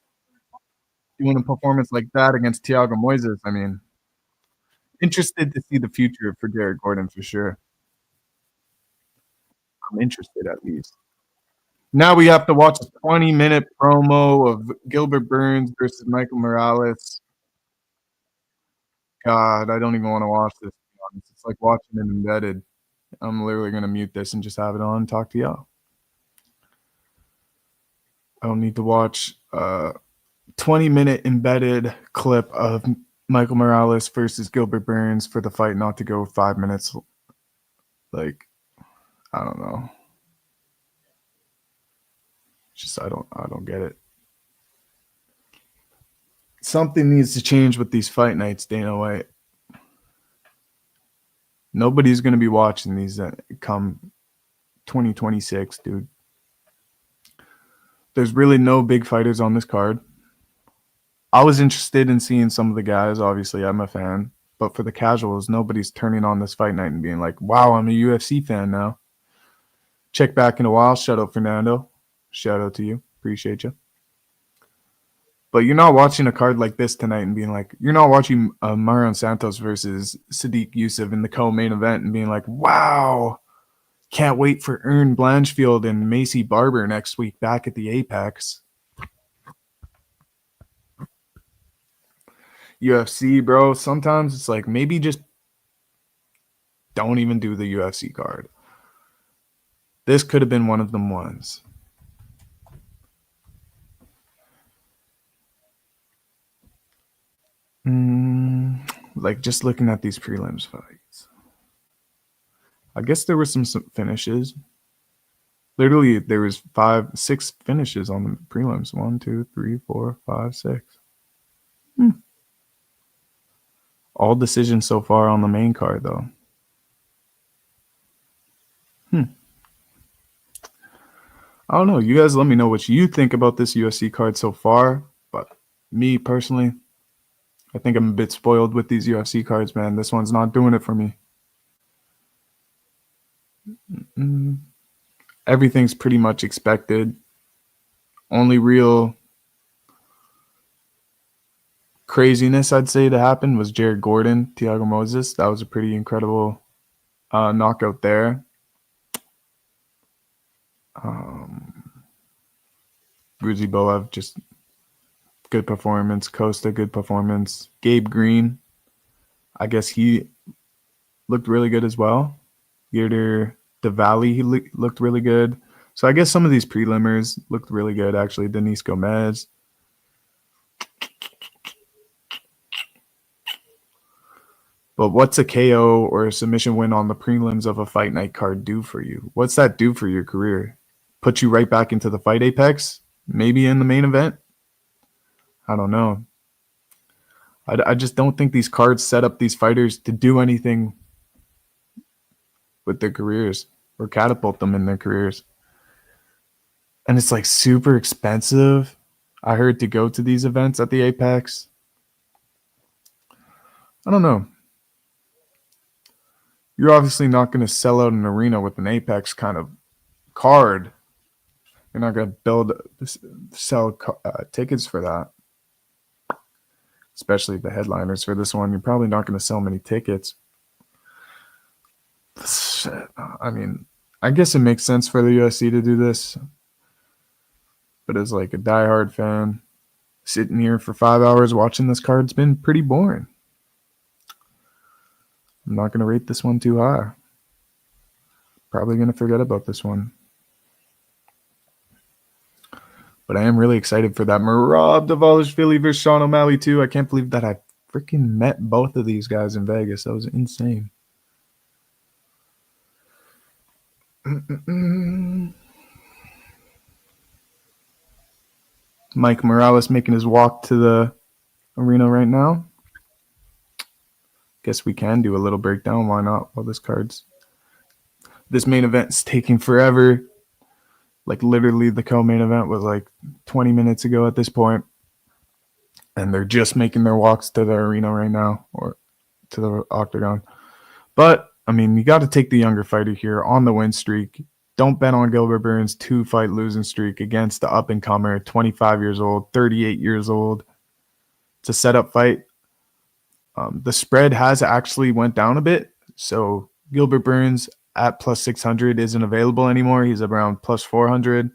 doing a performance like that against Thiago Moises. I mean, interested to see the future for Jared Gordon for sure. I'm interested at least. Now we have to watch a 20-minute promo of Gilbert Burns versus Michael Morales. God, I don't even want to watch this. To be honest. It's like watching it embedded. I'm literally going to mute this and just have it on and talk to y'all. I don't need to watch a 20-minute embedded clip of Michael Morales versus Gilbert Burns for the fight not to go 5 minutes. Like, I don't know. Just I don't get it. Something needs to change with these fight nights, Dana White. Nobody's going to be watching these come 2026, dude. There's really no big fighters on this card. I was interested in seeing some of the guys. Obviously, I'm a fan. But for the casuals, nobody's turning on this fight night and being like, wow, I'm a UFC fan now. Check back in a while. Shout out, Fernando. Shout out to you. Appreciate you. But you're not watching a card like this tonight and being like, you're not watching Marion Santos versus Sadiq Youssef in the co-main event and being like, wow, can't wait for Erin Blanchfield and Macy Barber next week back at the Apex. UFC, bro, sometimes it's like maybe just don't even do the UFC card. This could have been one of them ones. Like just looking at these prelims fights. I guess there were some finishes. Literally, there was 6 finishes on the prelims. 1, 2, 3, 4, 5, 6. All decisions so far on the main card, though. I don't know. You guys let me know what you think about this UFC card so far. But Me personally, I think I'm a bit spoiled with these UFC cards, man. This one's not doing it for me. Everything's pretty much expected. Only real craziness I'd say to happen was Jared Gordon, Thiago Moses. That was a pretty incredible knockout there. Ruzi Boev, just good performance. Costa, good performance. Gabe Green, I guess he looked really good as well. Yerder DeValley, he looked really good. So I guess some of these prelimers looked really good, actually. Denise Gomez. But what's a KO or a submission win on the prelims of a fight night card do for you? What's that do for your career? Put you right back into the fight apex? Maybe in the main event? I don't know. I just don't think these cards set up these fighters to do anything with their careers or catapult them in their careers. And it's like super expensive. I heard to go to these events at the Apex. I don't know. You're obviously not going to sell out an arena with an Apex kind of card. You're not going to sell tickets for that. Especially the headliners for this one. You're probably not going to sell many tickets. I mean, I guess it makes sense for the UFC to do this. But as like a diehard fan, sitting here for 5 hours watching this card's been pretty boring. I'm not going to rate this one too high. Probably going to forget about this one. But I am really excited for that Merab Dvalishvili versus Sean O'Malley too. I can't believe that I freaking met both of these guys in Vegas. That was insane. Mike Morales making his walk to the arena right now. Guess we can do a little breakdown. Why not? Well, this main event's taking forever. Like literally the co-main event was like 20 minutes ago at this point. And they're just making their walks to the arena right now, or to the octagon. But, I mean, you got to take the younger fighter here on the win streak. Don't bet on Gilbert Burns' 2-fight losing streak against the up-and-comer, 25 years old, 38 years old. It's a setup fight. The spread has actually went down a bit. So Gilbert Burns at plus 600 isn't available anymore. He's around plus 400,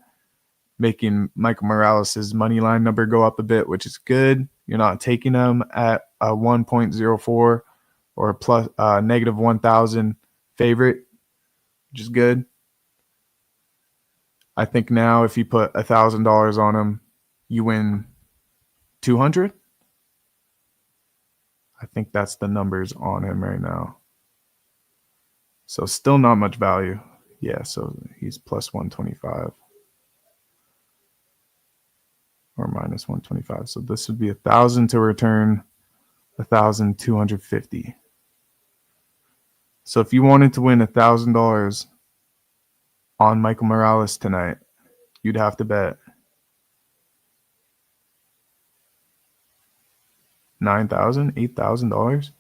making Michael Morales' money line number go up a bit, which is good. You're not taking him at a 1.04 or a plus negative 1,000 favorite, which is good. I think now if you put $1,000 on him, you win 200. I think that's the numbers on him right now. So still not much value. Yeah, so he's plus 125 or minus 125. So this would be 1,000 to return 1,250. So if you wanted to win $1,000 on Michael Morales tonight, you'd have to bet $9,000, $8,000.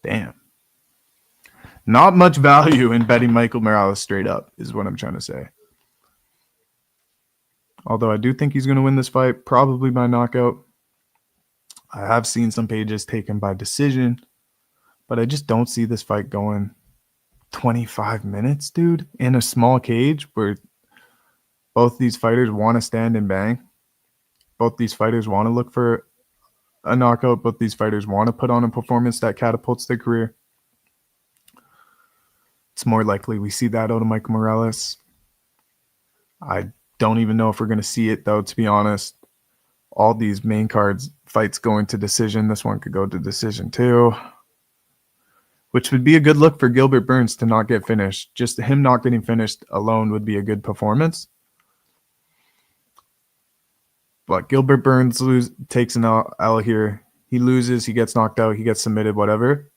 Damn. Not much value in betting Michael Morales straight up is what I'm trying to say. Although I do think he's going to win this fight, probably by knockout. I have seen some pages taken by decision, but I just don't see this fight going 25 minutes, dude, in a small cage where both these fighters want to stand and bang. Both these fighters want to look for a knockout. Both these fighters want to put on a performance that catapults their career. It's more likely we see that out of Michael Morales. I don't even know if we're going to see it, though, to be honest. All these main cards fights going to decision. This one could go to decision too, which would be a good look for Gilbert Burns to not get finished. Just him not getting finished alone would be a good performance. But Gilbert Burns takes an L here. He loses, he gets knocked out, he gets submitted, whatever.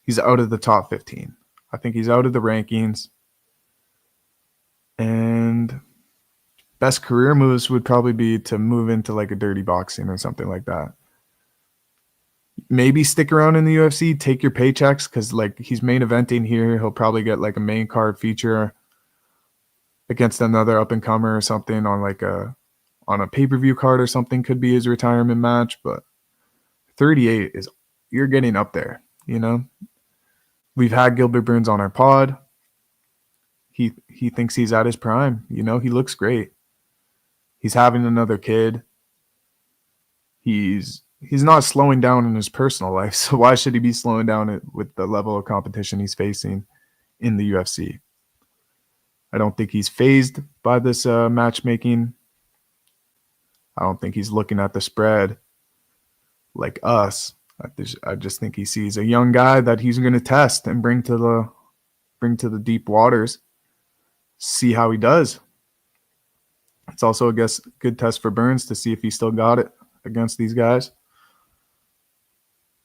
He's out of the top 15. I think he's out of the rankings. And Best career moves would probably be to move into like a dirty boxing or something like that. Maybe stick around in the UFC, take your paychecks because like he's main eventing here. He'll probably get like a main card feature against another up and comer or something on like a pay-per-view card or something could be his retirement match, but 38 is you're getting up there, you know? We've had Gilbert Burns on our pod. He thinks he's at his prime, you know, he looks great. He's having another kid. He's not slowing down in his personal life, so why should he be slowing down with the level of competition he's facing in the UFC? I don't think he's phased by this matchmaking. I don't think he's looking at the spread like us. I just think he sees a young guy that he's going to test and bring to the deep waters. See how he does. It's also, I guess, a good test for Burns to see if he still got it against these guys.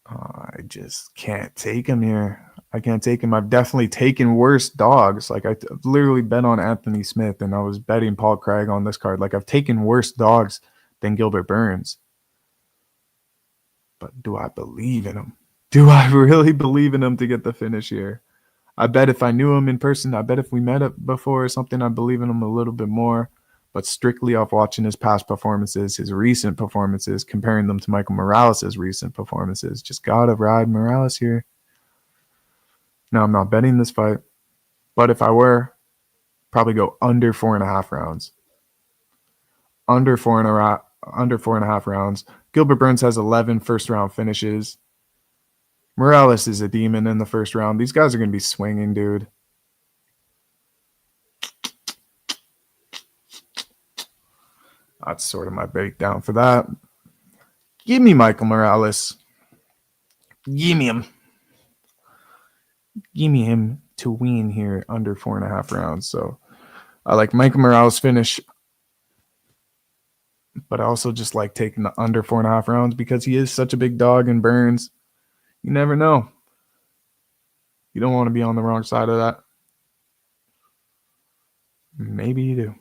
I just can't take him here. I can't take him. I've definitely taken worse dogs. Like I've literally bet on Anthony Smith, and I was betting Paul Craig on this card. Like I've taken worse dogs than Gilbert Burns. But do I believe in him? Do I really believe in him to get the finish here? I bet if I knew him in person, I bet if we met up before or something, I believe in him a little bit more. But strictly off watching his past performances, his recent performances, comparing them to Michael Morales' recent performances, just gotta ride Morales here. Now, I'm not betting this fight, but if I were, probably go under 4.5 rounds. Under four and a half rounds. Gilbert Burns has 11 first-round finishes. Morales is a demon in the first round. These guys are going to be swinging, dude. That's sort of my breakdown for that. Give me Michael Morales. Give me him. Give me him to win here under 4.5 rounds. So I like Michael Morales finish, but I also just like taking the under 4.5 rounds because he is such a big dog and Burns. You never know. You don't want to be on the wrong side of that. Maybe you do.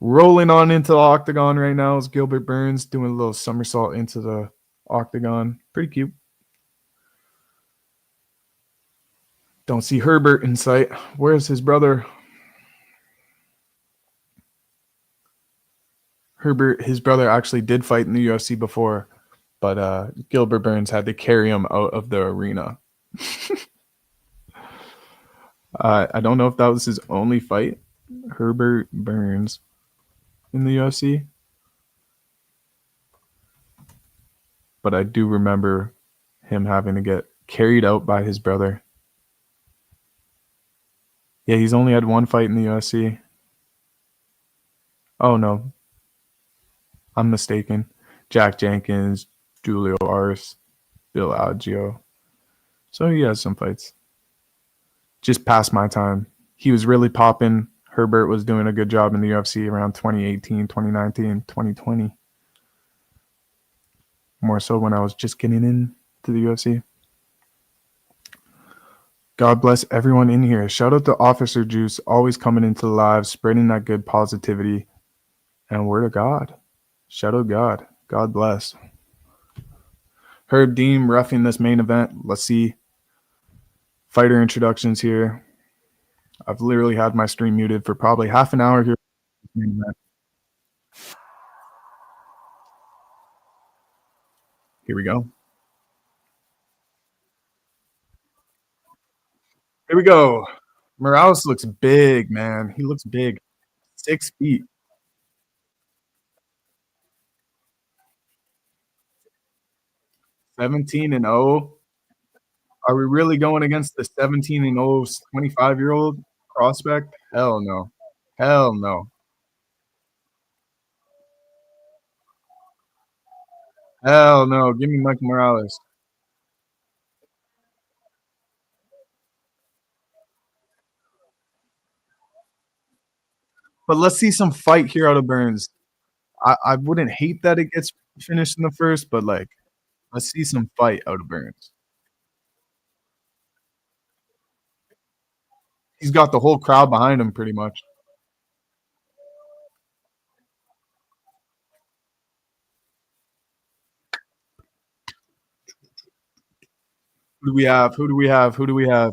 Rolling on into the octagon right now is Gilbert Burns doing a little somersault into the octagon. Pretty cute. Don't see Herbert in sight. Where's his brother? Herbert, his brother actually did fight in the UFC before, but Gilbert Burns had to carry him out of the arena. I don't know if that was his only fight, Herbert Burns, in the UFC. But I do remember him having to get carried out by his brother. Yeah, he's only had one fight in the UFC. Oh, no. I'm mistaken. Jack Jenkins, Julio Ars, Bill Algeo. So he has some fights. Just past my time. He was really popping. Herbert was doing a good job in the UFC around 2018, 2019, 2020. More so when I was just getting into the UFC. God bless everyone in here. Shout out to Officer Juice, always coming into the live, spreading that good positivity. And word of God. Shout out God. God bless. Herb Deem roughing this main event. Let's see. Fighter introductions here. I've literally had my stream muted for probably half an hour here. Here we go. Here we go. Morales looks big, man. He looks big. 6 feet. 17-0. Are we really going against the 17-0 25-year-old prospect? Hell no. Hell no. Hell no. Give me Michael Morales. But let's see some fight here out of Burns. I wouldn't hate that it gets finished in the first, but like, let's see some fight out of Burns. He's got the whole crowd behind him pretty much. Who do we have? Who do we have? Who do we have?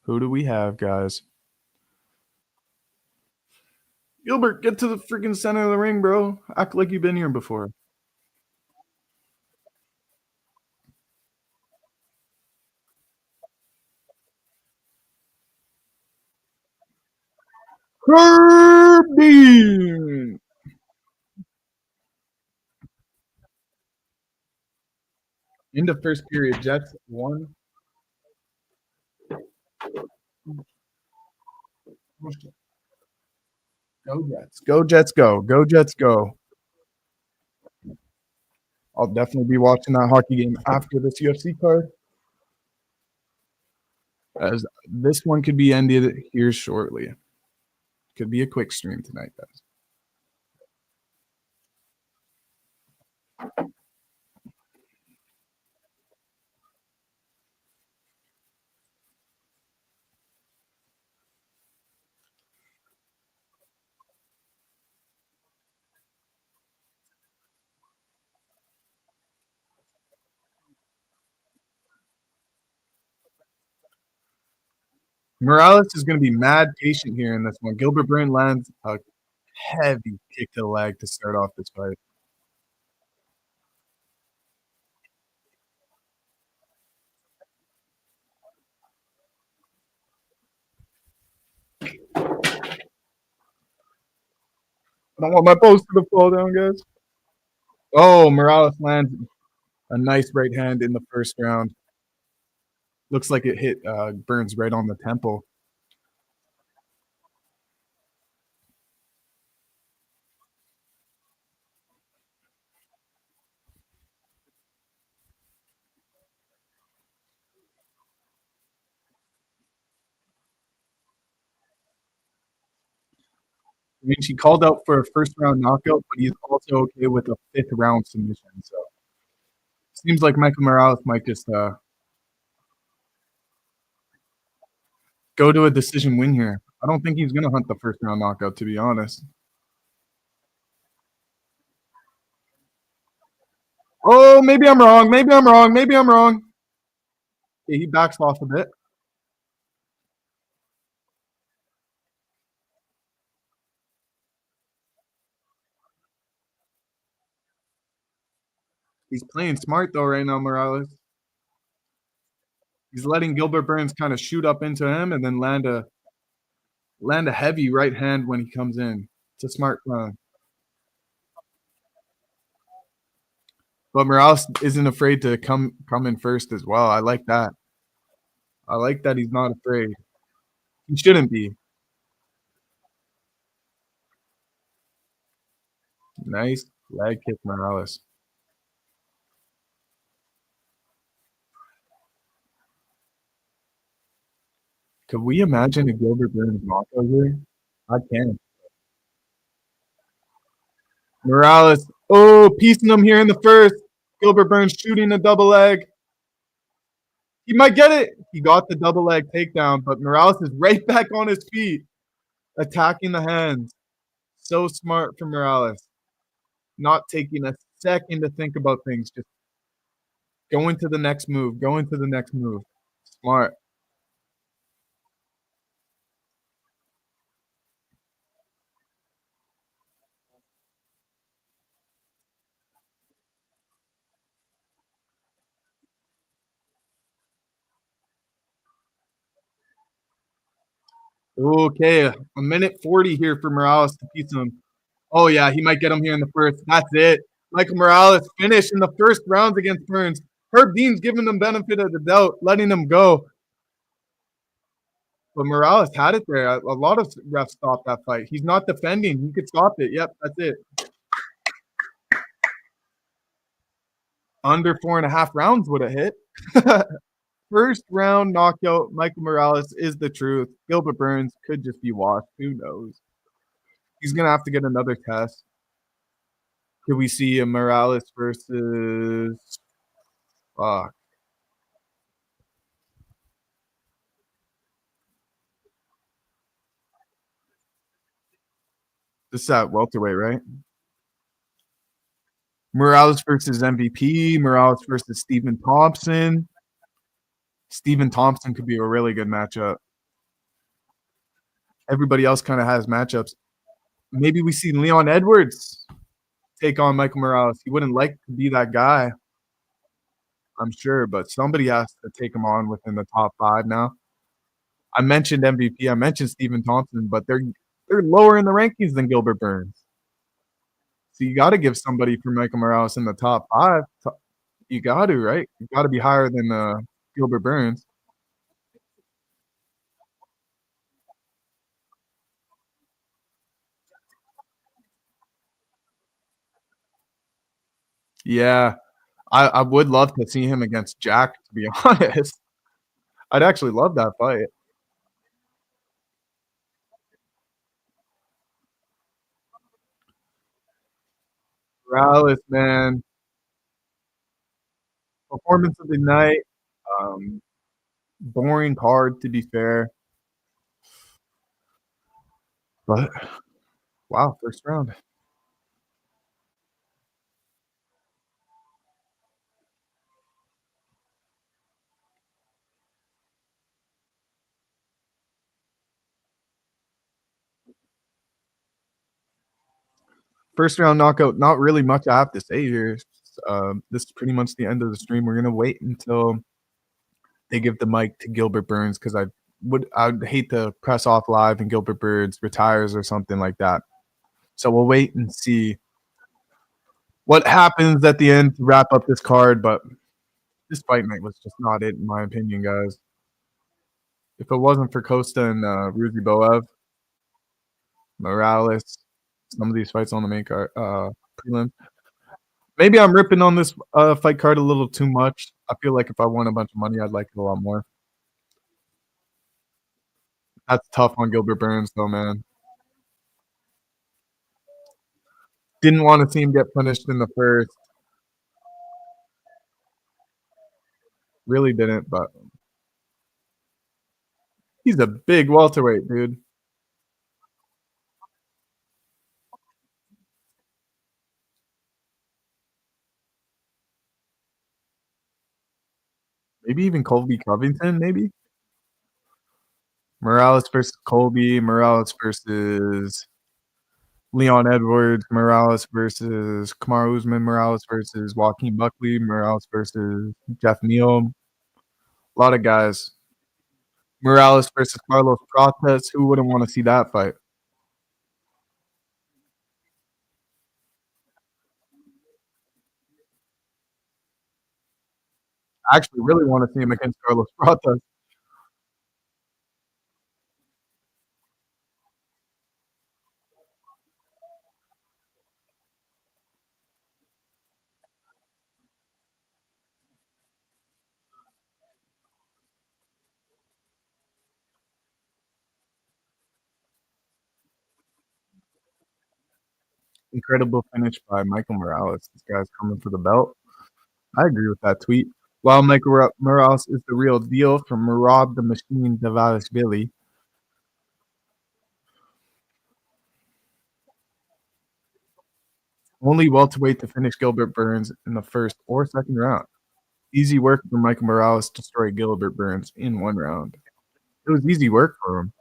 Who do we have, guys? Gilbert, get to the freaking center of the ring, bro. Act like you've been here before. Kirby! Into first period, Jets 1. Go Jets. Go Jets go. Go Jets go. I'll definitely be watching that hockey game after this UFC card. As this one could be ended here shortly. Could be a quick stream tonight, guys. Morales is going to be mad patient here in this one. Gilbert Burns lands a heavy kick to the leg to start off this fight. I don't want my poster to fall down, guys. Oh, Morales lands a nice right hand in the first round. Looks like it hit Burns right on the temple. I mean, she called out for a first round knockout, but he's also okay with a fifth round submission. So seems like Michael Morales might just go to a decision win here. I don't think he's going to hunt the first round knockout, to be honest. Oh, maybe I'm wrong. Maybe I'm wrong. Maybe I'm wrong. Okay, he backs off a bit. He's playing smart though right now, Morales. He's letting Gilbert Burns kind of shoot up into him and then land a heavy right hand when he comes in. It's a smart plan. But Morales isn't afraid to come in first as well. I like that. I like that he's not afraid. He shouldn't be. Nice leg kick, Morales. Could we imagine a Gilbert Burns knockout here? I can. Morales, oh, piecing him here in the first. Gilbert Burns shooting a double leg. He might get it. He got the double leg takedown, but Morales is right back on his feet, attacking the hands. So smart from Morales. Not taking a second to think about things. Just going to the next move. Going to the next move. Smart. Okay, a minute 40 here for Morales to piece him. Oh, yeah, he might get him here in the first. That's it. Michael Morales finished in the first rounds against Burns. Herb Dean's giving them benefit of the doubt, letting him go. But Morales had it there. A lot of refs stopped that fight. He's not defending. He could stop it. Yep, that's it. Under 4.5 rounds would have hit. First round knockout. Michael Morales is the truth. Gilbert Burns could just be washed. Who knows? He's going to have to get another test. Could we see a Morales versus fuck, this is at welterweight, right? Morales versus MVP, Morales versus Stephen Thompson. Stephen Thompson could be a really good matchup. Everybody else kinda has matchups. Maybe we see Leon Edwards take on Michael Morales. He wouldn't like to be that guy, I'm sure, but somebody has to take him on within the top 5 now. I mentioned MVP, I mentioned Stephen Thompson, but they're lower in the rankings than Gilbert Burns. So you gotta give somebody for Michael Morales in the top 5. You got to, right? You gotta be higher than, Gilbert Burns. Yeah. I would love to see him against Jack, to be honest. I'd actually love that fight. Morales, man, performance of the night, um, boring card, to be fair, but wow, first round. First round knockout, not really much I have to say here. This is pretty much the end of the stream. We're gonna wait until they give the mic to Gilbert Burns because I'd hate to press off live and Gilbert Burns retires or something like that. So we'll wait and see what happens at the end to wrap up this card. But this fight night was just not it, in my opinion, guys. If it wasn't for Costa and Ruzy Boev, Morales, some of these fights on the main card, prelim, maybe I'm ripping on this fight card a little too much. I feel like if I won a bunch of money, I'd like it a lot more. That's tough on Gilbert Burns, though, man. Didn't want to see him get punished in the first. Really didn't, but he's a big welterweight, dude. Maybe even Colby Covington, maybe? Morales versus Colby, Morales versus Leon Edwards, Morales versus Kamaru Usman, Morales versus Joaquin Buckley, Morales versus Jeff Neal. A lot of guys. Morales versus Carlos Prates. Who wouldn't want to see that fight? I actually really want to see him against Carlos Prates. Incredible finish by Michael Morales. This guy's coming for the belt. I agree with that tweet. While Michael Morales is the real deal from Marab the Machine Davashvili, only welterweight to finish Gilbert Burns in the first or second round. Easy work for Michael Morales to destroy Gilbert Burns in one round. It was easy work for him.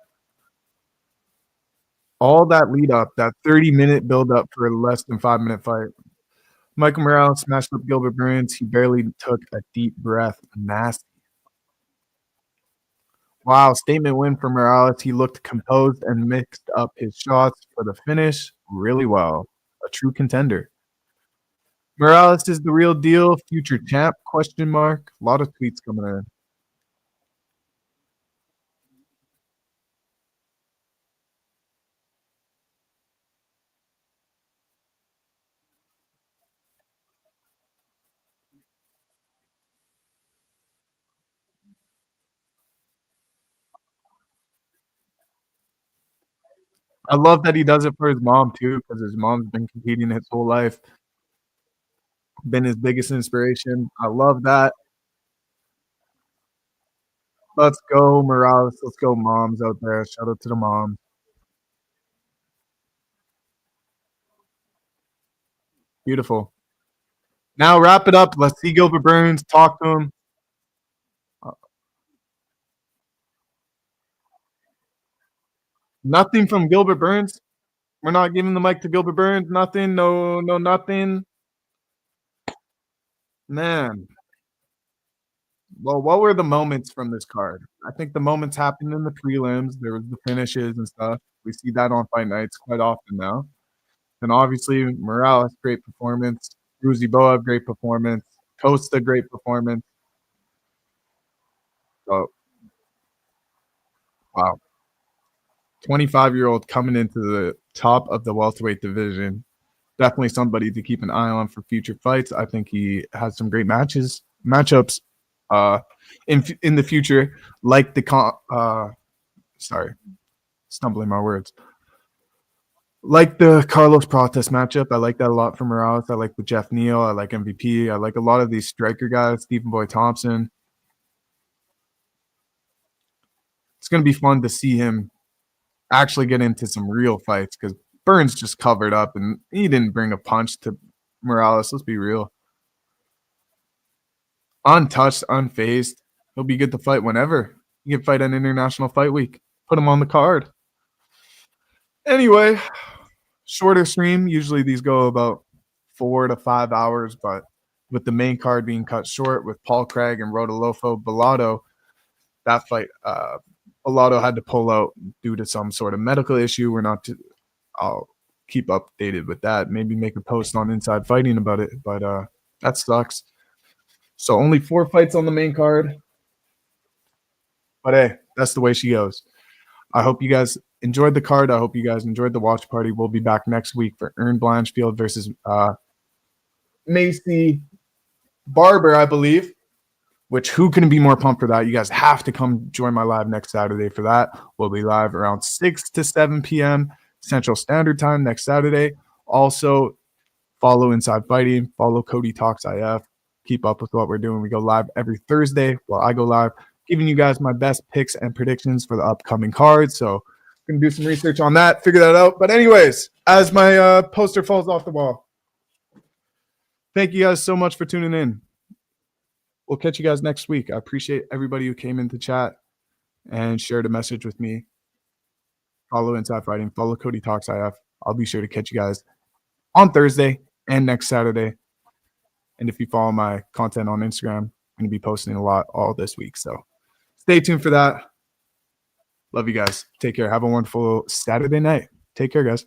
All that lead up, that 30-minute build up for a less than 5 minute fight. Michael Morales smashed up Gilbert Burns. He barely took a deep breath. Nasty. Wow, statement win for Morales. He looked composed and mixed up his shots for the finish really well. A true contender. Morales is the real deal. Future champ? Question mark. A lot of tweets coming in. I love that he does it for his mom too, because his mom's been competing his whole life. Been his biggest inspiration. I love that. Let's go, Morales. Let's go, moms out there. Shout out to the moms. Beautiful. Now wrap it up. Let's see Gilbert Burns. Talk to him. Uh, Nothing from Gilbert Burns. We're not giving the mic to Gilbert Burns. Nothing. No, no, nothing. Man. Well, what were the moments from this card? I think the moments happened in the prelims. There was the finishes and stuff. We see that on fight nights quite often now. And obviously, Morales, great performance. Ruzi Boa, great performance. Costa, great performance. So, wow. 25-year-old coming into the top of the welterweight division. Definitely somebody to keep an eye on for future fights. I think he has some great matchups uh, in the future, like the sorry, stumbling my words. Like the Carlos Prates matchup, I like that a lot from Morales. I like the Jeff Neal. I like MVP. I like a lot of these striker guys. Stephen Boy Thompson. It's going to be fun to see him actually get into some real fights because Burns just covered up and he didn't bring a punch to Morales. Let's be real. Untouched, unfazed. He'll be good to fight whenever. You can fight on International Fight Week. Put him on the card. Anyway, shorter stream. Usually these go about 4 to 5 hours, but with the main card being cut short with Paul Craig and Rodolfo Bellato, that fight, Bellato had to pull out due to some sort of medical issue. I'll keep updated with that. Maybe make a post on Inside Fighting about it, but that sucks. So only 4 fights on the main card. But hey, that's the way she goes. I hope you guys enjoyed the card. I hope you guys enjoyed the watch party. We'll be back next week for Ern Blanchfield versus Macy Barber, I believe. Which who can be more pumped for that? You guys have to come join my live next Saturday for that. We'll be live around 6 to 7 p.m. Central Standard Time next Saturday. Also, follow Inside Fighting. Follow Cody Talks IF. Keep up with what we're doing. We go live every Thursday. Well, I go live, giving you guys my best picks and predictions for the upcoming cards. So I'm going to do some research on that, figure that out. But anyways, as my poster falls off the wall, thank you guys so much for tuning in. We'll catch you guys next week. I appreciate everybody who came into chat and shared a message with me. Follow Inside Fighting. Follow Cody Talks IF. I'll be sure to catch you guys on Thursday and next Saturday. And if you follow my content on Instagram, I'm going to be posting a lot all this week. So stay tuned for that. Love you guys. Take care. Have a wonderful Saturday night. Take care, guys.